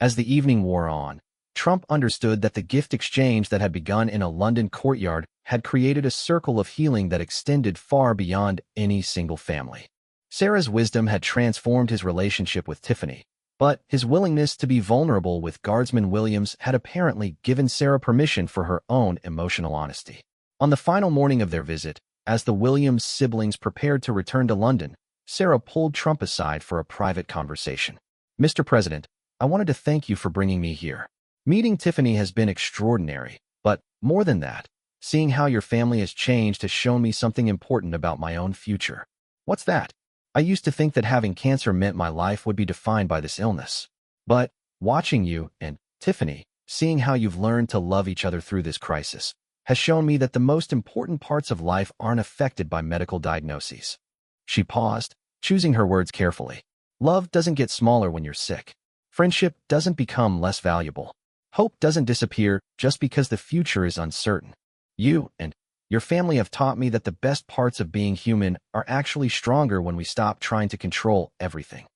As the evening wore on, Trump understood that the gift exchange that had begun in a London courtyard had created a circle of healing that extended far beyond any single family. Sarah's wisdom had transformed his relationship with Tiffany, but his willingness to be vulnerable with Guardsman Williams had apparently given Sarah permission for her own emotional honesty. On the final morning of their visit, as the Williams siblings prepared to return to London, Sarah pulled Trump aside for a private conversation. "Mr. President, I wanted to thank you for bringing me here. Meeting Tiffany has been extraordinary, but more than that, seeing how your family has changed has shown me something important about my own future." "What's that?" "I used to think that having cancer meant my life would be defined by this illness. But watching you and Tiffany, seeing how you've learned to love each other through this crisis, has shown me that the most important parts of life aren't affected by medical diagnoses." She paused, choosing her words carefully. "Love doesn't get smaller when you're sick. Friendship doesn't become less valuable. Hope doesn't disappear just because the future is uncertain. You and your family have taught me that the best parts of being human are actually stronger when we stop trying to control everything."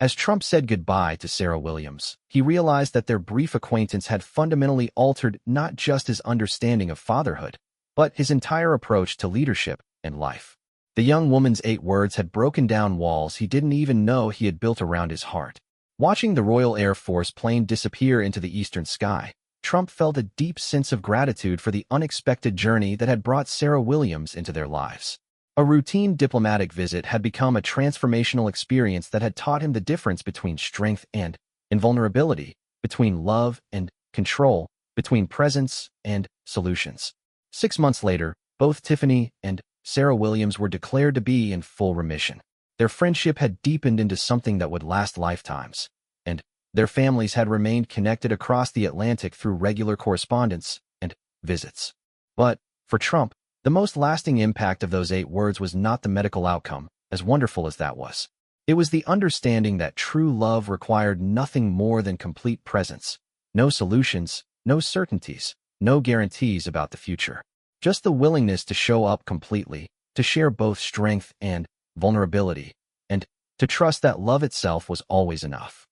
As Trump said goodbye to Sarah Williams, he realized that their brief acquaintance had fundamentally altered not just his understanding of fatherhood, but his entire approach to leadership and life. The young woman's 8 words had broken down walls he didn't even know he had built around his heart. Watching the Royal Air Force plane disappear into the eastern sky, Trump felt a deep sense of gratitude for the unexpected journey that had brought Sarah Williams into their lives. A routine diplomatic visit had become a transformational experience that had taught him the difference between strength and invulnerability, between love and control, between presence and solutions. 6 months later, both Tiffany and Sarah Williams were declared to be in full remission. Their friendship had deepened into something that would last lifetimes, and their families had remained connected across the Atlantic through regular correspondence and visits. But for Trump, the most lasting impact of those 8 words was not the medical outcome, as wonderful as that was. It was the understanding that true love required nothing more than complete presence. No solutions, no certainties, no guarantees about the future. Just the willingness to show up completely, to share both strength and vulnerability, and to trust that love itself was always enough.